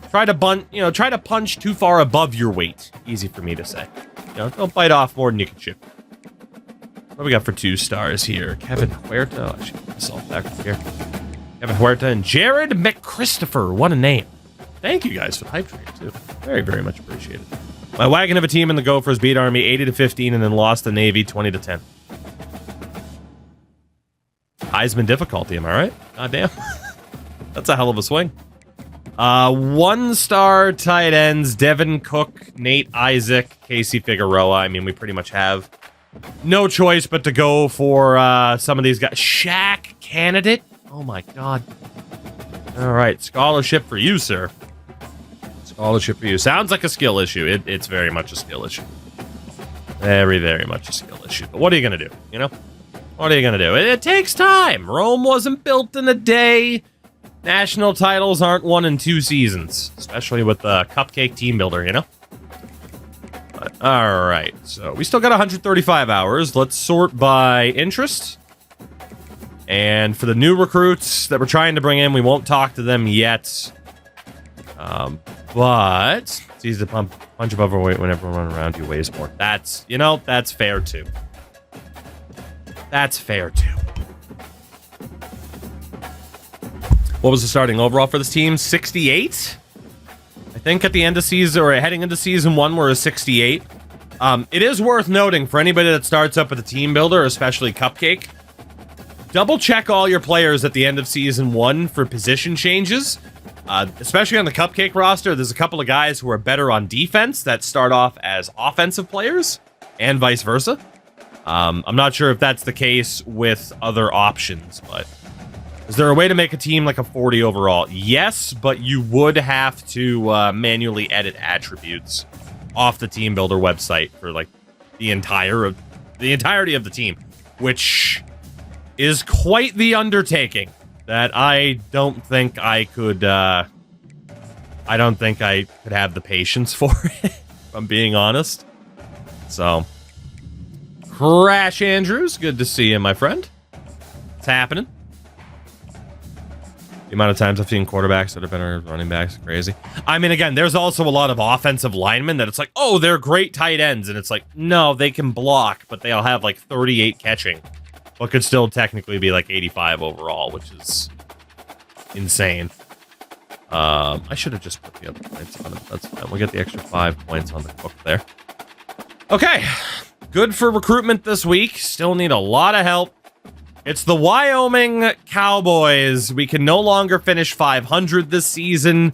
try to punch too far above your weight. Easy for me to say. You know, don't bite off more than you can chew. What do we got for 2 stars here? Kevin Huerta. I should get myself back up here. Kevin Huerta and Jared McChristopher. What a name. Thank you guys for the hype train, too. Very, very much appreciated. My wagon of a team in the Gophers beat Army 80-15 and then lost to Navy 20-10. Heisman difficulty, am I right? God damn. That's a hell of a swing. 1-star tight ends, Devin Cook, Nate Isaac, Casey Figueroa. I mean, we pretty much have no choice but to go for some of these guys. Shaq candidate? Oh my god. All right, scholarship for you, sir. Scholarship for you. Sounds like a skill issue. It's very much a skill issue. Very, very much a skill issue. But what are you going to do, you know? What are you going to do? It takes time. Rome wasn't built in a day. National titles aren't won in 2 seasons, especially with the Cupcake Team Builder, you know? But, all right, so we still got 135 hours. Let's sort by interest. And for the new recruits that we're trying to bring in, we won't talk to them yet. But it's easy to punch above weight when everyone around you weighs more. That's, you know, that's fair too. That's fair too. What was the starting overall for this team? 68? I think at the end of season, or heading into season 1, we're a 68. It is worth noting for anybody that starts up with a team builder, especially Cupcake, double check all your players at the end of season 1 for position changes. Especially on the Cupcake roster, there's a couple of guys who are better on defense that start off as offensive players, and vice versa. I'm not sure if that's the case with other options, but is there a way to make a team like a 40 overall? Yes, but you would have to manually edit attributes off the Team Builder website for like the entirety of the team, which is quite the undertaking that I don't think I could have the patience for it, if I'm being honest. So, Crash Andrews, good to see you, my friend. It's happening. The amount of times I've seen quarterbacks that are better running backs is crazy. I mean, again, there's also a lot of offensive linemen that it's like, oh, they're great tight ends. And it's like, no, they can block, but they'll have like 38 catching. But could still technically be like 85 overall, which is insane. I should have just put the other points on it. That's fine. We'll get the extra 5 points on the Cook there. Okay. Good for recruitment this week. Still need a lot of help. It's the Wyoming Cowboys. We can no longer finish 500 this season,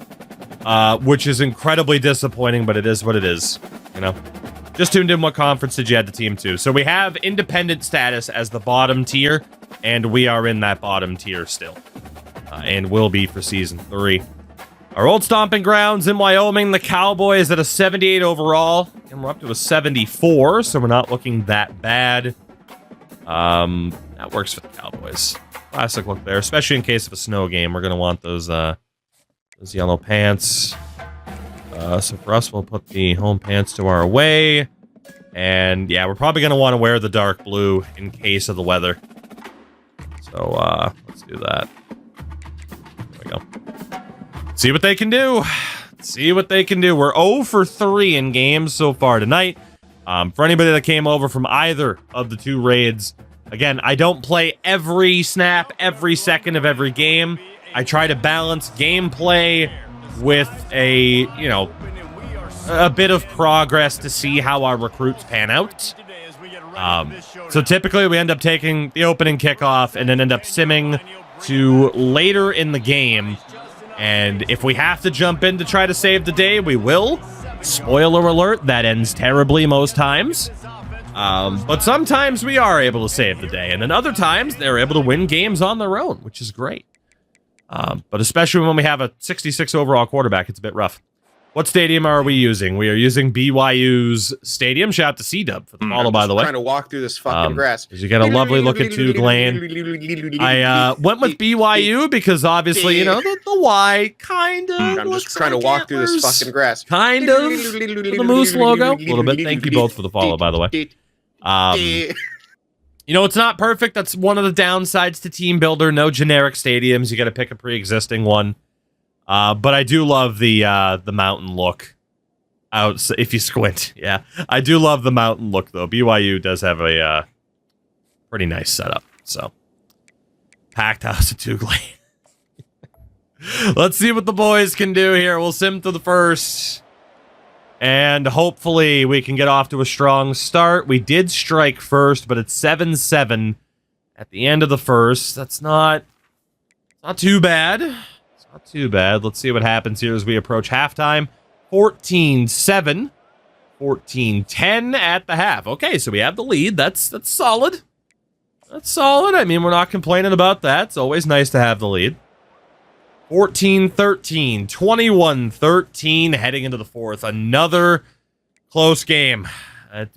which is incredibly disappointing, but it is what it is, you know? Just tuned in. What conference did you add the team to? So we have independent status as the bottom tier, and we are in that bottom tier still, and will be for season 3. Our old stomping grounds in Wyoming, the Cowboys at a 78 overall, and we're up to a 74, so we're not looking that bad. That works for the Cowboys. Classic look there, especially in case of a snow game. We're gonna want those yellow pants. So for us, we'll put the home pants to our away. And yeah, we're probably gonna want to wear the dark blue in case of the weather. So let's do that. There we go. See what they can do. See what they can do. We're 0 for 3 in games so far tonight. For anybody that came over from either of the 2 raids, again, I don't play every snap, every second of every game. I try to balance gameplay with a bit of progress to see how our recruits pan out. So typically we end up taking the opening kickoff and then end up simming to later in the game. And if we have to jump in to try to save the day, we will. Spoiler alert, that ends terribly most times. But sometimes we are able to save the day, and then other times they're able to win games on their own, which is great. But especially when we have a 66 overall quarterback, it's a bit rough. What stadium are we using? We are using BYU's stadium. Shout out to C-Dub for the follow, by the way. I'm trying to walk through this fucking grass. You get a lovely look at TOUGLANE. I went with BYU because obviously, you know, the Y kind of. I'm just trying to walk through this fucking grass. Kind of. The Moose logo. A little bit. Thank you both for the follow, by the way. You know, it's not perfect. That's one of the downsides to Team Builder. No generic stadiums. You got to pick a pre-existing one. But I do love the mountain look. Out if you squint, yeah, I do love the mountain look though. BYU does have a pretty nice setup. So, packed house at TOUGLANE. Let's see what the boys can do here. We'll sim to the first. And hopefully we can get off to a strong start. We did strike first, but it's 7-7 at the end of the first. That's not too bad. It's not too bad. Let's see what happens here as we approach halftime. 14-7. 14-10 at the half. Okay, so we have the lead. That's solid. That's solid. I mean, we're not complaining about that. It's always nice to have the lead. 14-13, 21-13 heading into the fourth. Another close game.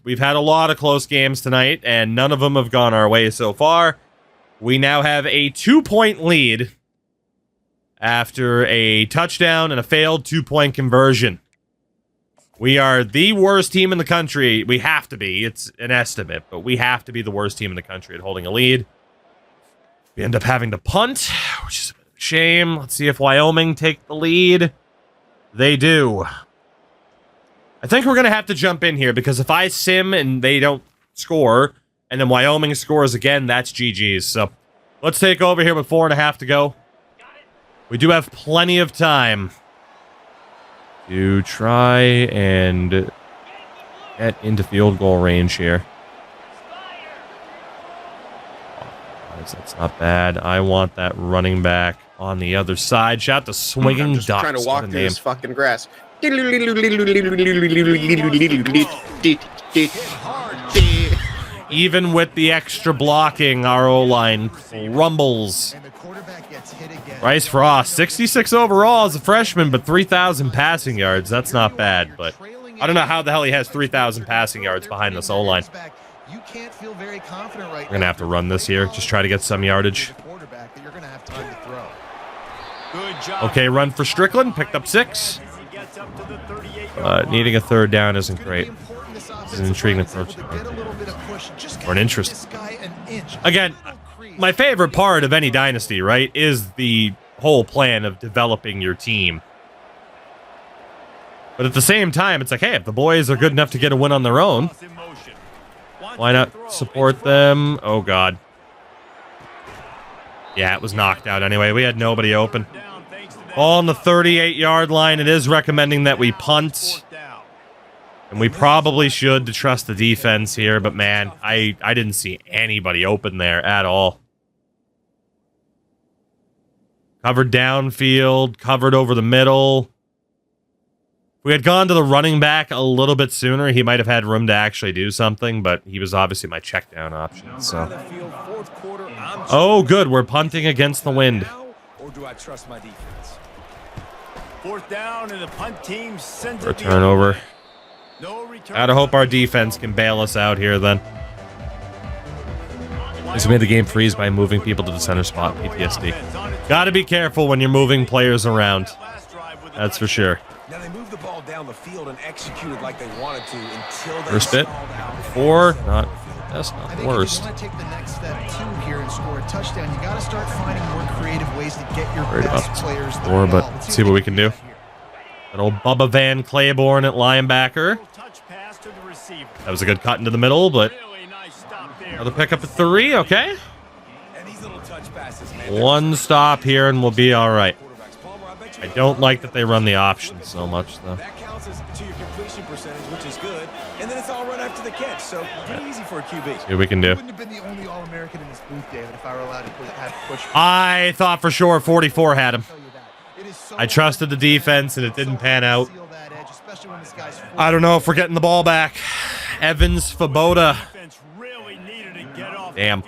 We've had a lot of close games tonight, and none of them have gone our way so far. We now have a 2-point lead after a touchdown and a failed 2-point conversion. We are the worst team in the country. We have to be. It's an estimate, but we have to be the worst team in the country at holding a lead. We end up having to punt, which is a bit of a shame. Let's see if Wyoming take the lead. They do. I think we're going to have to jump in here, because if I sim and they don't score, and then Wyoming scores again, that's GG's. So let's take over here with 4.5 to go. We do have plenty of time to try and get into field goal range here. That's not bad. I want that running back on the other side. Shout out to Swinging Ducks. I'm just trying to walk through this fucking grass. Even with the extra blocking, our O-line crumbles. Bryce Frost, 66 overall as a freshman, but 3,000 passing yards. That's not bad, but I don't know how the hell he has 3,000 passing yards behind this O-line. We're going to have to run this here. Just try to get some yardage. Okay, run for Strickland. Picked up 6. Needing a third down isn't great. It's an intriguing approach. Or an interest. Again, my favorite part of any dynasty, right, is the whole plan of developing your team. But at the same time, it's like, hey, if the boys are good enough to get a win on their own, why not support them? Oh, God. Yeah, it was knocked out anyway. We had nobody open. Ball on the 38-yard line. It is recommending that we punt. And we probably should to trust the defense here. But, man, I didn't see anybody open there at all. Covered downfield. Covered over the middle. If we had gone to the running back a little bit sooner, he might have had room to actually do something. But he was obviously my check down option. So. Oh, good. We're punting against the wind. Or do I trust my defense? Fourth down, and the punt team sends For a turnover. Gotta hope our defense can bail us out here then. This made the game freeze by moving people to the center spot. PTSD. Gotta be careful when you're moving players around. That's for sure. Now they moved the ball down the field and executed like they wanted to until they First bit. stalled out. 4. That's not the worst. If you want to take the next step too here and score a touchdown, you got to start finding more creative ways to get your best players the ball. But let's see what we can do. That old Bubba Van Claiborne at linebacker. That was a good cut into the middle, but another pickup at 3. Okay. And these little touch passes, man. One stop here and we'll be all right. I don't like that they run the option so much, though. That counts as to your completion percentage, which is good. And then it's all run after the catch, so pretty easy for a QB. See what we can do. Wouldn't have been the only All-American in this booth, David, if I were allowed to push. I thought for sure 44 had him. I trusted the defense, and it didn't pan out. I don't know if we're getting the ball back. Evans, Faboda. Damn.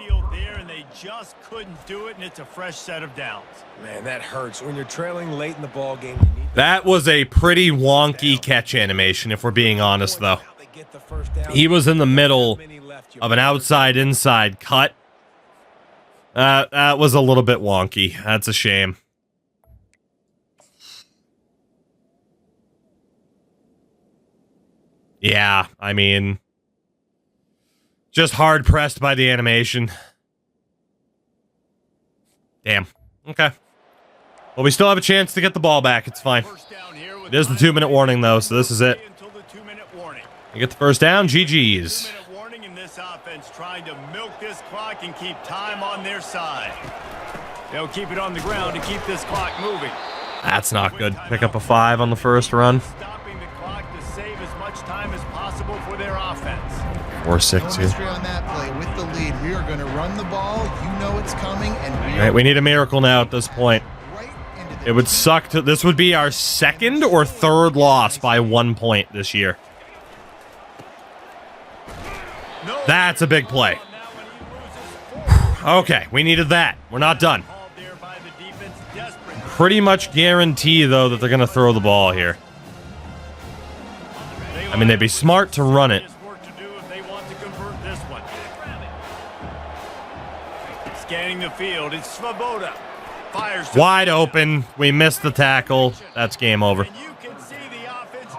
Just couldn't do it, and it's a fresh set of downs. Man, that hurts. When you're trailing late in the ball game, you need that was a pretty wonky catch animation, if we're being honest, though. He was in the middle of an outside-inside cut. That was a little bit wonky. That's a shame. Yeah, I mean, just hard-pressed by the animation. Damn. Okay. Well, we still have a chance to get the ball back. It's fine. It is the 2-minute warning, though, so this is it. You get the first down. GG's. defense trying to milk this clock and keep time on their side. They'll keep it on the ground to keep this clock moving. That's not good. Pick up a 5 on the first run. Stopping the clock to save as much time as possible for their offense. 4-6 No here. mystery on that play. With the lead, we are going to run the ball. You know it's coming, and All right, we need a miracle now at this point. right into the It would suck to. This would be our second or third loss by 1 point this year. That's a big play. Okay, we needed that. We're not done. Pretty much guarantee, though, that they're going to throw the ball here. I mean, they'd be smart to run it. Scanning the field, it's Svoboda. Fires Wide open. We missed the tackle. That's game over.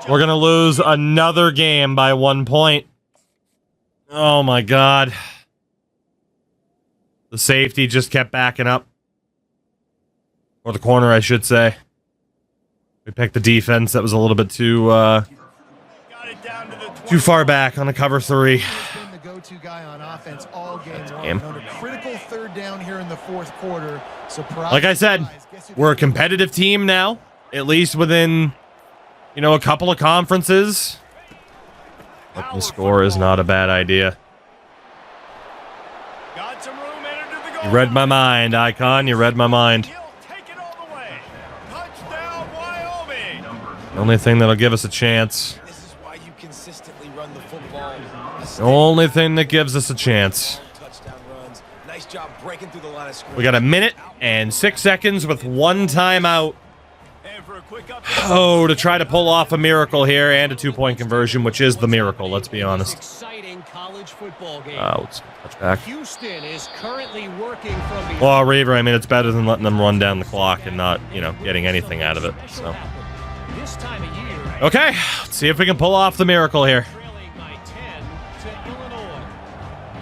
We're going to lose another game by 1 point. Oh, my God. The safety just kept backing up. Or the corner, I should say. We picked the defense. That was a little bit too far back on the cover 3. He's been the go-to guy on offense all game long. Game. On a critical third down here in the fourth quarter. Surprise, Like I said, surprise. Guess who we're a they- competitive team now. At least within, you know, a couple of conferences. Open score is not a bad idea. Got some room, entered to the goal. You read my mind, Icon. You read my mind. He'll take it all the way. Touchdown, Wyoming. The only thing that'll give us a chance. This is why you consistently run the football. The only thing that gives us a chance. Touchdown runs. Nice job breaking through the line of scrimmage. We got a minute and 6 seconds with 1 timeout. And for a quick update. Oh, to try to pull off a miracle here and a 2-point conversion, which is the miracle, let's be honest. Exciting college football game. Let's touch back. Houston is currently working from the Well, Reaver, I mean, it's better than letting them run down the clock and not, you know, getting anything out of it. So, this time of year. okay, let's see if we can pull off the miracle here. Trailing by 10 to Illinois.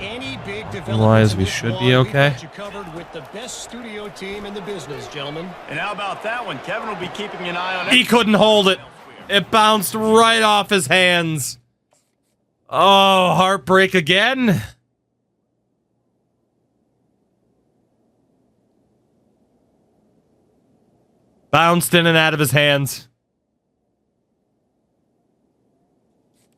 Any big Otherwise, developments in we this should ball, be we've okay. got you covered with the best studio team in the business, gentlemen. And how about that one? Kevin will be keeping an eye on He couldn't hold it. It bounced right off his hands. Oh, heartbreak again. Bounced in and out of his hands.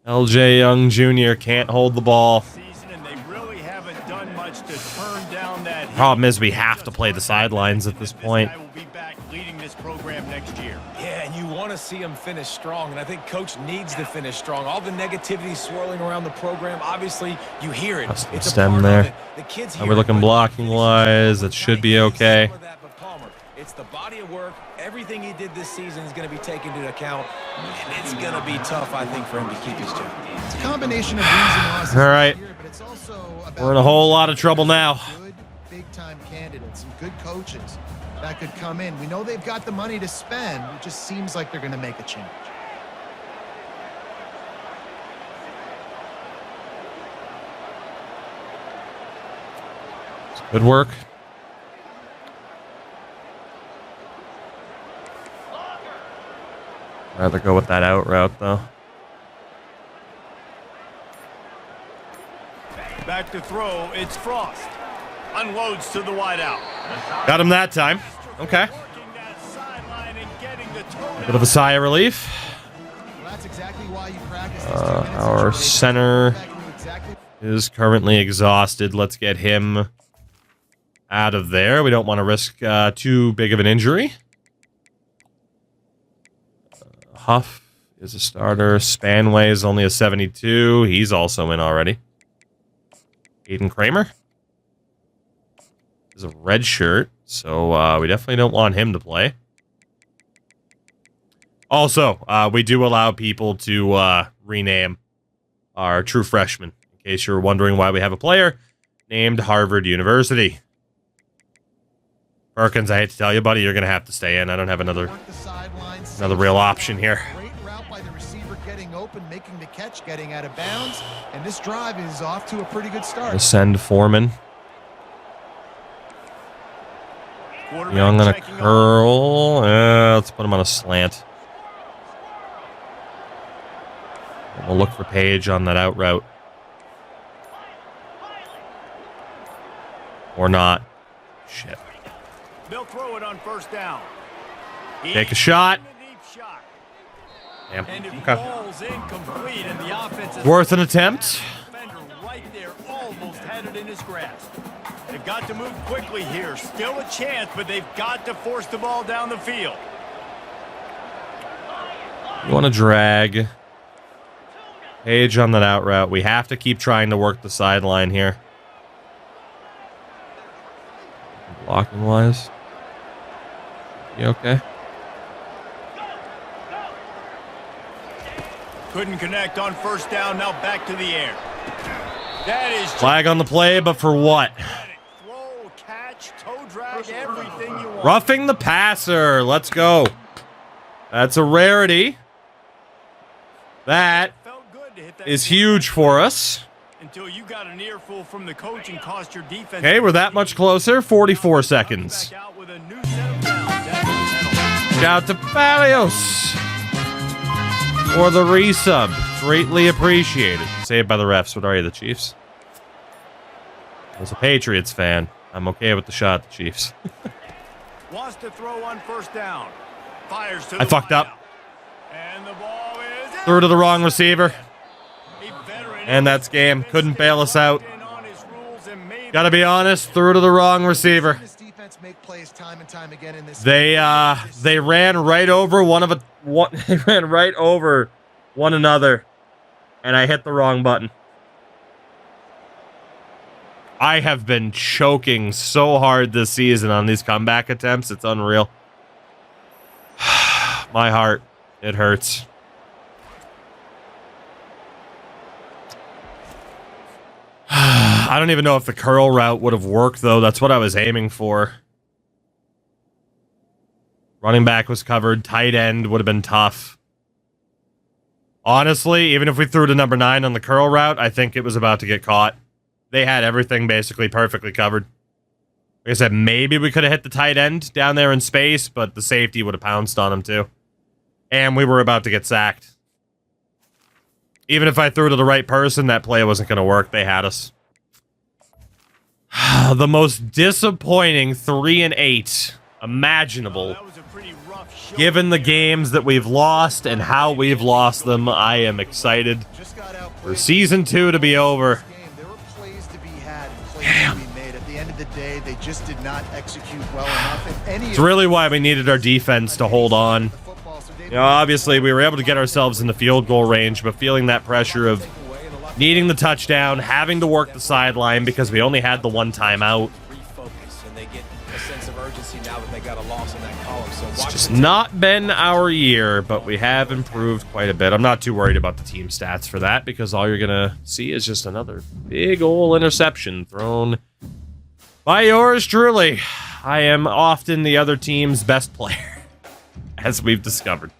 LJ Young Jr. can't hold the ball. season, and they really haven't done much to turn down that heat. Problem is we have to play the sidelines at this point. This guy will be back leading this program next year. Yeah, and you want to see him finish strong, and I think Coach needs to finish strong. All the negativity swirling around the program, obviously, you hear it. Custom It's a stem part there. of it. The kids How hear we it, looking but blocking-wise? It should be okay. Some of that, but Palmer, it's the body of work. Everything he did this season is going to be taken into account, and it's going to be tough, I think, for him to keep his job. It's a combination of wins and losses. All right. Here, but it's also about We're in a whole lot of trouble now. Good, big-time candidates, some good coaches that could come in. We know they've got the money to spend. It just seems like they're going to make a change. Good work. Rather go with that out route, though. Back to throw, it's Frost. Unloads to the wideout. Got him that time. Okay. Working that sideline and getting the toe Bit of a sigh of relief. Well, that's exactly why you practice these two-minute Our situations. center Quarterback knew exactly is currently exhausted. Let's get him out of there. We don't want to risk too big of an injury. Huff is a starter. Spanway is only a 72. He's also in already. Aiden Kramer is a red shirt, so we definitely don't want him to play. Also, we do allow people to rename our true freshmen, in case you're wondering why we have a player named Harvard University. Perkins, I hate to tell you, buddy, you're going to have to stay in. I don't have another work the sidelines. real option here. Great route by the receiver getting open, making the catch, getting out of bounds. And this drive is off to a pretty good start. Send Foreman. Quarterback Young on a checking curl. Let's put him on a slant. And we'll look for Page on that out route. Or not. Shit. They'll throw it on first down. Take a shot. Damn. And it Okay. falls incomplete, and the offense is Worth an attempt. defender right there almost had it in his grasp. They've got to move quickly here. Still a chance, but they've got to force the ball down the field. You want to drag Page on that out route. We have to keep trying to work the sideline here. Blocking wise. You okay? Couldn't connect on first down. Now back to the air. That is Flag on the play, but for what? throw, catch, toe drag, everything you want. Roughing the passer. Let's go. That's a rarity. That Felt good to hit that is huge for us. until you got an earful from the coach and cost your defense. Okay, we're that much closer. 44 seconds. Back out with a new set of downs after the penalty. Shout out to Palios for the resub. Greatly appreciated. Saved by the refs. What are you, the Chiefs? As a Patriots fan, I'm okay with the shot at the Chiefs. Wants to throw on first down. Fires to I the fucked up. wideout. And the ball is Threw to the wrong receiver. a veteran And that's game. Couldn't bail us out. in on his rules and made Gotta be honest, threw to the wrong receiver. This defense make plays time and time again in this. They ran right over they ran right over one another, and I hit the wrong button. I have been choking so hard this season on these comeback attempts. It's unreal. My heart, it hurts. I don't even know if the curl route would have worked, though. That's what I was aiming for. Running back was covered. Tight end would have been tough. Honestly, even if we threw to number 9 on the curl route, I think it was about to get caught. They had everything basically perfectly covered. Like I said, maybe we could have hit the tight end down there in space, but the safety would have pounced on him too. And we were about to get sacked. Even if I threw to the right person, that play wasn't going to work. They had us. The most disappointing 3-8 imaginable. That was a pretty rough shot. Given the games that we've lost and how we've lost them, I am excited Just got outplayed. for Season 2 to be over. There were plays to be had, plays to be made. At the end of the day, they just did not execute well enough. And any It's really why we needed our defense to hold on. You know, obviously, we were able to get ourselves in the field goal range, but feeling that pressure of needing the touchdown, having to work the sideline because we only had the one timeout. Refocus, and they get a sense of urgency now that they got a loss in that column. So It's just not been our year, but we have improved quite a bit. I'm not too worried about the team stats for that because all you're going to see is just another big ol' interception thrown by yours truly. I am often the other team's best player, as we've discovered.